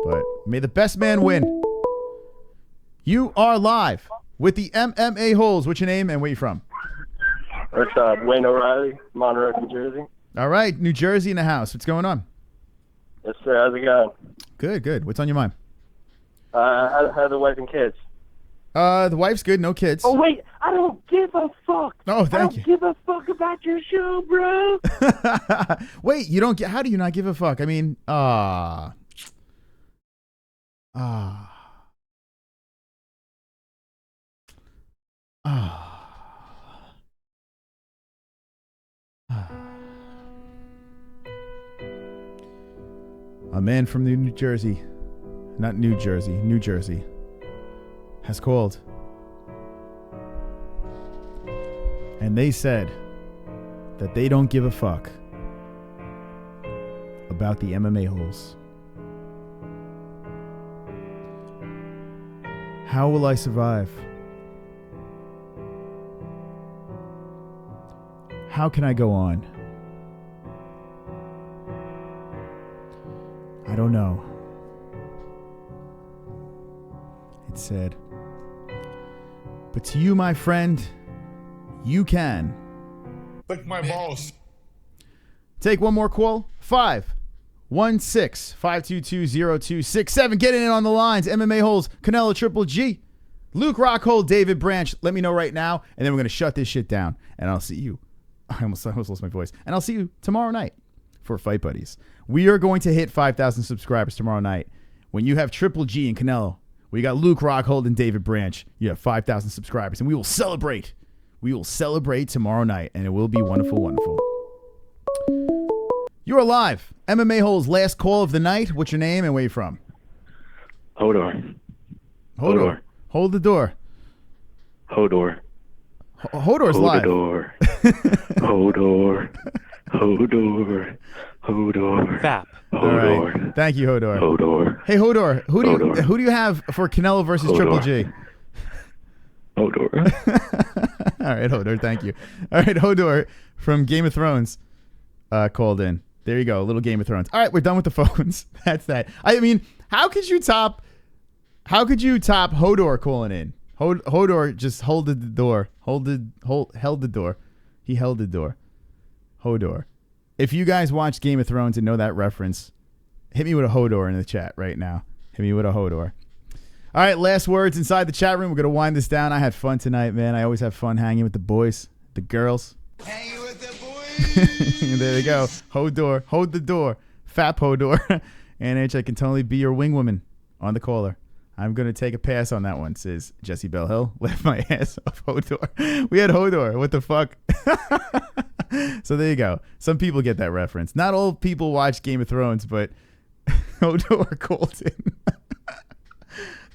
But may the best man win. You are live with the MMA-Holes. What's your name and where you from? It's Wayne O'Reilly, Monroe, New Jersey. All right, New Jersey in the house. What's going on? Yes, sir. How's it going? Good, good. What's on your mind? How are the wife and kids? The wife's good, no kids. Oh, wait. I don't give a fuck. Oh, thank you. I don't give a fuck about your show, bro. Wait, you don't get... How do you not give a fuck? I mean, A man from New Jersey, not New Jersey, New Jersey, has called. And they said that they don't give a fuck about the MMA-Holes. How will I survive? How can I go on? I don't know. It said, but to you, my friend, you can. Lick my balls. Take one more call. 516-522-0267. Get in on the lines. MMA-Holes, Canelo, Triple G, Luke Rockhold, David Branch. Let me know right now, and then we're going to shut this shit down. And I'll see you. I almost lost my voice. And I'll see you tomorrow night for Fight Buddies. We are going to hit 5,000 subscribers tomorrow night. When you have Triple G and Canelo, we got Luke Rockhold and David Branch. You have 5,000 subscribers, and we will celebrate. We will celebrate tomorrow night, and it will be wonderful, wonderful. You are live. MMA-Holes, last call of the night. What's your name and where you from? Hodor. Hodor. Hold the door. Hodor. Hodor's live. Hodor. Hodor. Hodor. Hodor. FAP. All Hodor. right. Thank you, Hodor. Hodor. Hey, Hodor. Who do you have for Canelo versus Hodor. Triple G? Hodor. All right, Hodor. Thank you. All right, Hodor from Game of Thrones called in. There you go. A little Game of Thrones. All right, we're done with the phones. That's that. I mean, how could you top Hodor calling in? Hodor just held the door. Held the door. He held the door. Hodor. If you guys watch Game of Thrones and know that reference, hit me with a Hodor in the chat right now. Hit me with a Hodor. All right, last words inside the chat room. We're going to wind this down. I had fun tonight, man. I always have fun hanging with the boys, the girls. Hanging with the boys. There they go. Hodor. Hold the door. Fap Hodor. NH, I can totally be your wing woman on the caller. I'm going to take a pass on that one, says Jesse Belle Hill. Left my ass off Hodor. We had Hodor. What the fuck? So there you go. Some people get that reference. Not all people watch Game of Thrones, but Hodor called in.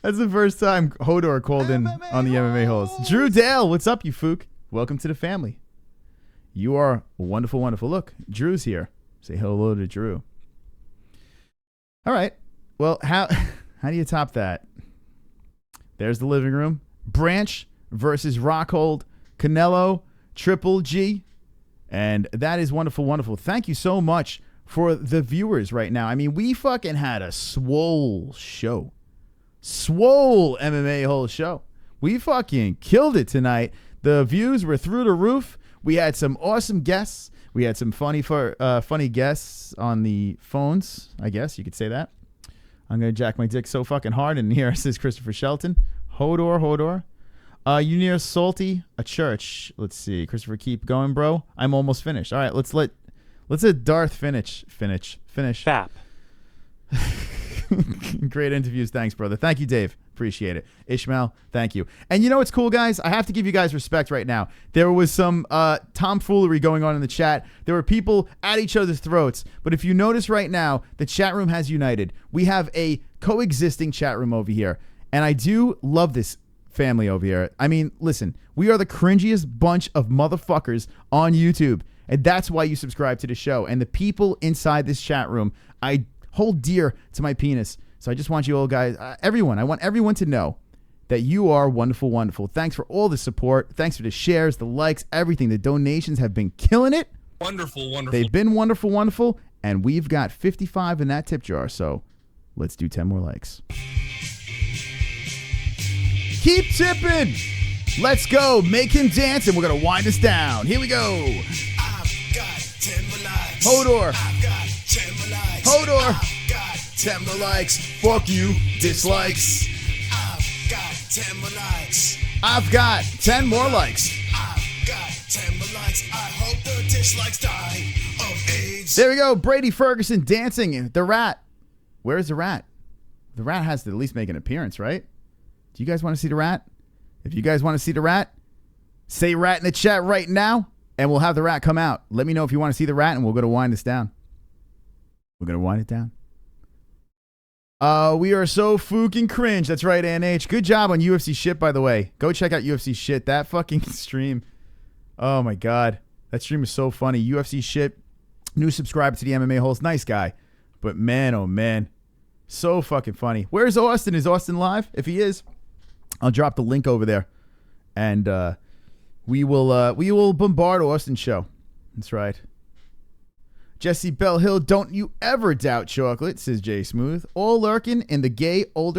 That's the first time Hodor called in on the MMA-Holes. Drew Dale, what's up, you fook? Welcome to the family. You are wonderful, wonderful. Look, Drew's here. Say hello to Drew. All right. Well, how do you top that? There's the living room. Branch versus Rockhold, Canelo, Triple G. And that is wonderful, wonderful. Thank you so much for the viewers right now. I mean, we fucking had a swole show. Swole MMA-Holes show. We fucking killed it tonight. The views were through the roof. We had some awesome guests. We had some funny guests on the phones, I guess you could say that. I'm going to jack my dick so fucking hard. And here says Christopher Shelton. Hodor. You near Salty, a church. Let's see. Christopher, keep going, bro. I'm almost finished. All right, let's let Let's a Darth finish. Fap. Great interviews. Thanks, brother. Thank you, Dave. Appreciate it. Ishmael, thank you. And you know what's cool, guys? I have to give you guys respect right now. There was some tomfoolery going on in the chat. There were people at each other's throats. But if you notice right now, the chat room has united. We have a coexisting chat room over here. And I do love this family over here. I mean, listen, we are the cringiest bunch of motherfuckers on YouTube. And that's why you subscribe to the show. And the people inside this chat room, I hold dear to my penis. So I just want you all guys, everyone, I want everyone to know that you are wonderful, wonderful. Thanks for all the support. Thanks for the shares, the likes, everything. The donations have been killing it. Wonderful, wonderful. They've been wonderful, wonderful. And we've got 55 in that tip jar. So let's do 10 more likes. Keep tipping. Let's go. Make him dance, and we're going to wind us down. Here we go. Hodor. Hodor. 10 more likes. Fuck you. Dislikes. I've got 10 more likes. I've got 10 more likes. I've got 10 more likes. I hope the dislikes die of AIDS. There we go. Brady Ferguson dancing. The rat. Where's the rat? The rat has to at least make an appearance, right? Do you guys want to see the rat? If you guys want to see the rat, say rat in the chat right now, and we'll have the rat come out. Let me know if you want to see the rat, and we're going to wind this down. We're going to wind it down. We are so fucking cringe. That's right, NH. Good job on UFC shit, by the way. Go check out UFC shit. That fucking stream. Oh, my God. That stream is so funny. UFC shit. New subscriber to the MMA-Holes. Nice guy. But man, oh, man. So fucking funny. Where's Austin? Is Austin live? If he is, I'll drop the link over there. And we will bombard Austin's show. That's right. Jesse Bell Hill, don't you ever doubt chocolate, says Jay Smooth. All lurking in the gay old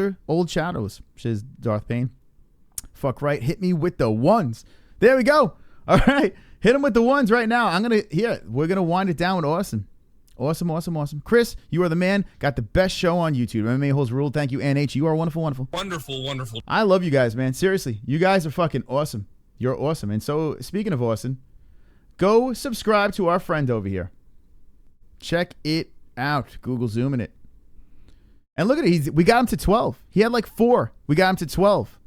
shadows, says Darth Payne. Fuck right. Hit me with the ones. There we go. All right. Hit him with the ones right now. We're going to wind it down with Austin. Awesome, awesome, awesome. Chris, you are the man. Got the best show on YouTube. MMA Holes ruled. Thank you, NH. You are wonderful, wonderful. Wonderful, wonderful. I love you guys, man. Seriously. You guys are fucking awesome. You're awesome. And so, speaking of awesome, go subscribe to our friend over here. Check it out. Google zooming it. And look at it. We got him to 12. He had like 4. We got him to 12.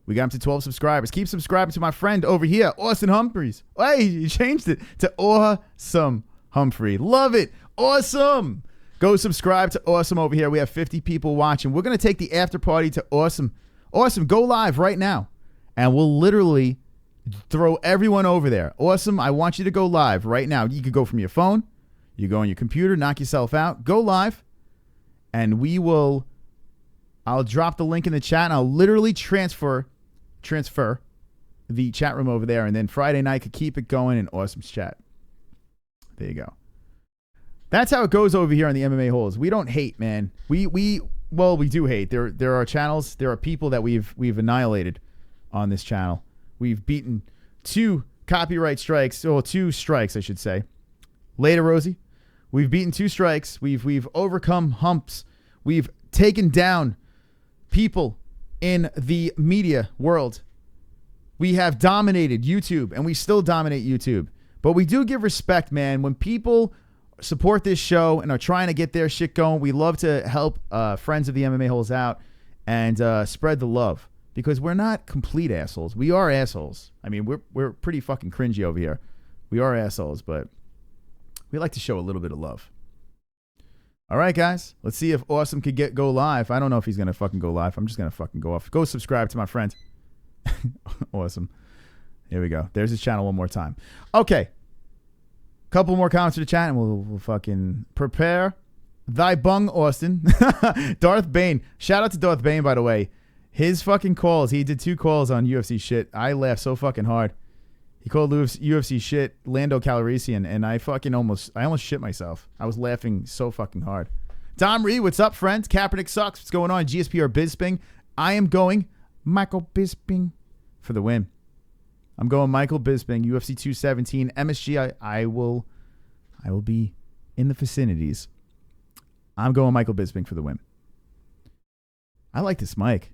We got him to 12 subscribers. Keep subscribing to my friend over here, Austin Humphreys. Hey, you changed it to Awesome Humphrey. Love it. Awesome. Go subscribe to Awesome over here. We have 50 people watching. We're going to take the after party to Awesome. Awesome, go live right now. And we'll literally throw everyone over there. Awesome, I want you to go live right now. You could go from your phone. You go on your computer, knock yourself out. Go live. And I'll drop the link in the chat. And I'll literally transfer the chat room over there. And then Friday night could keep it going in Awesome's chat. There you go. That's how it goes over here on the MMA Holes. We don't hate, man. We do hate. There are channels, there are people that we've annihilated on this channel. We've beaten 2 copyright strikes, or 2 strikes, I should say. Later, Rosie. We've beaten 2 strikes. We've overcome humps. We've taken down people in the media world. We have dominated YouTube, and we still dominate YouTube. But we do give respect, man. When people support this show and are trying to get their shit going, we love to help friends of the MMA Holes out and spread the love. Because we're not complete assholes. We are assholes. I mean, we're pretty fucking cringy over here. We are assholes, but we like to show a little bit of love. All right, guys. Let's see if Awesome could go live. I don't know if he's going to fucking go live. I'm just going to fucking go off. Go subscribe to my friend. Awesome. Here we go. There's his channel one more time. Okay. Couple more comments to the chat, and we'll fucking prepare thy bung, Austin. Darth Bane. Shout out to Darth Bane, by the way. His fucking calls. He did 2 calls on UFC shit. I laughed so fucking hard. He called UFC shit Lando Calrissian, and I almost shit myself. I was laughing so fucking hard. Dom Reed, what's up, friends? Kaepernick sucks. What's going on? GSP or Bisping? I am going Michael Bisping for the win. I'm going Michael Bisping, UFC 217, MSG. I will be in the vicinities. I'm going Michael Bisping for the win. I like this mic.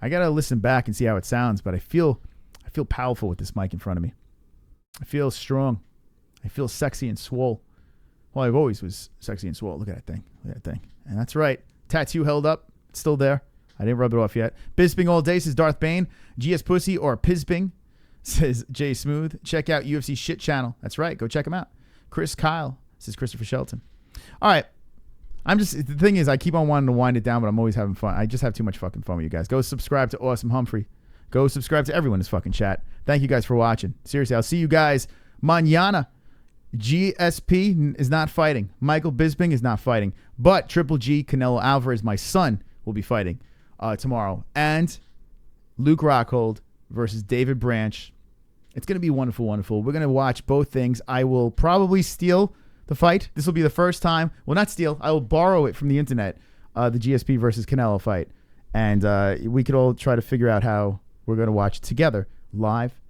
I gotta listen back and see how it sounds, but I feel powerful with this mic in front of me. I feel strong. I feel sexy and swole. Well, I've always was sexy and swole. Look at that thing. Look at that thing. And that's right. Tattoo held up. It's still there. I didn't rub it off yet. Bisping all day, says Darth Bane. GS Pussy or Pizbing, says Jay Smooth. Check out UFC Shit Channel. That's right. Go check him out. Chris Kyle, says Christopher Shelton. All right. The thing is, I keep on wanting to wind it down, but I'm always having fun. I just have too much fucking fun with you guys. Go subscribe to Awesome Humphrey. Go subscribe to everyone in this fucking chat. Thank you guys for watching. Seriously, I'll see you guys mañana. GSP is not fighting. Michael Bisping is not fighting. But Triple G, Canelo Alvarez, my son, will be fighting tomorrow. And Luke Rockhold versus David Branch. It's going to be wonderful, wonderful. We're going to watch both things. I will probably steal the fight. This will be the first time. Well, not steal. I will borrow it from the internet, the GSP versus Canelo fight. And we could all try to figure out how we're going to watch it together live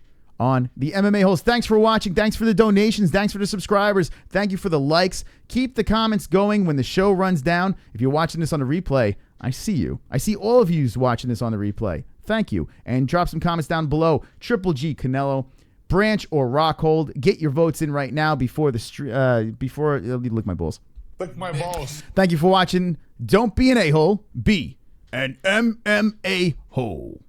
on the MMA-Holes. Thanks for watching. Thanks for the donations. Thanks for the subscribers. Thank you for the likes. Keep the comments going when the show runs down. If you're watching this on the replay, I see you. I see all of you watching this on the replay. Thank you. And drop some comments down below. Triple G, Canelo, Branch, or Rockhold. Get your votes in right now before lick my balls. Lick my balls. Thank you for watching. Don't be an a-hole. Be an MMA hole.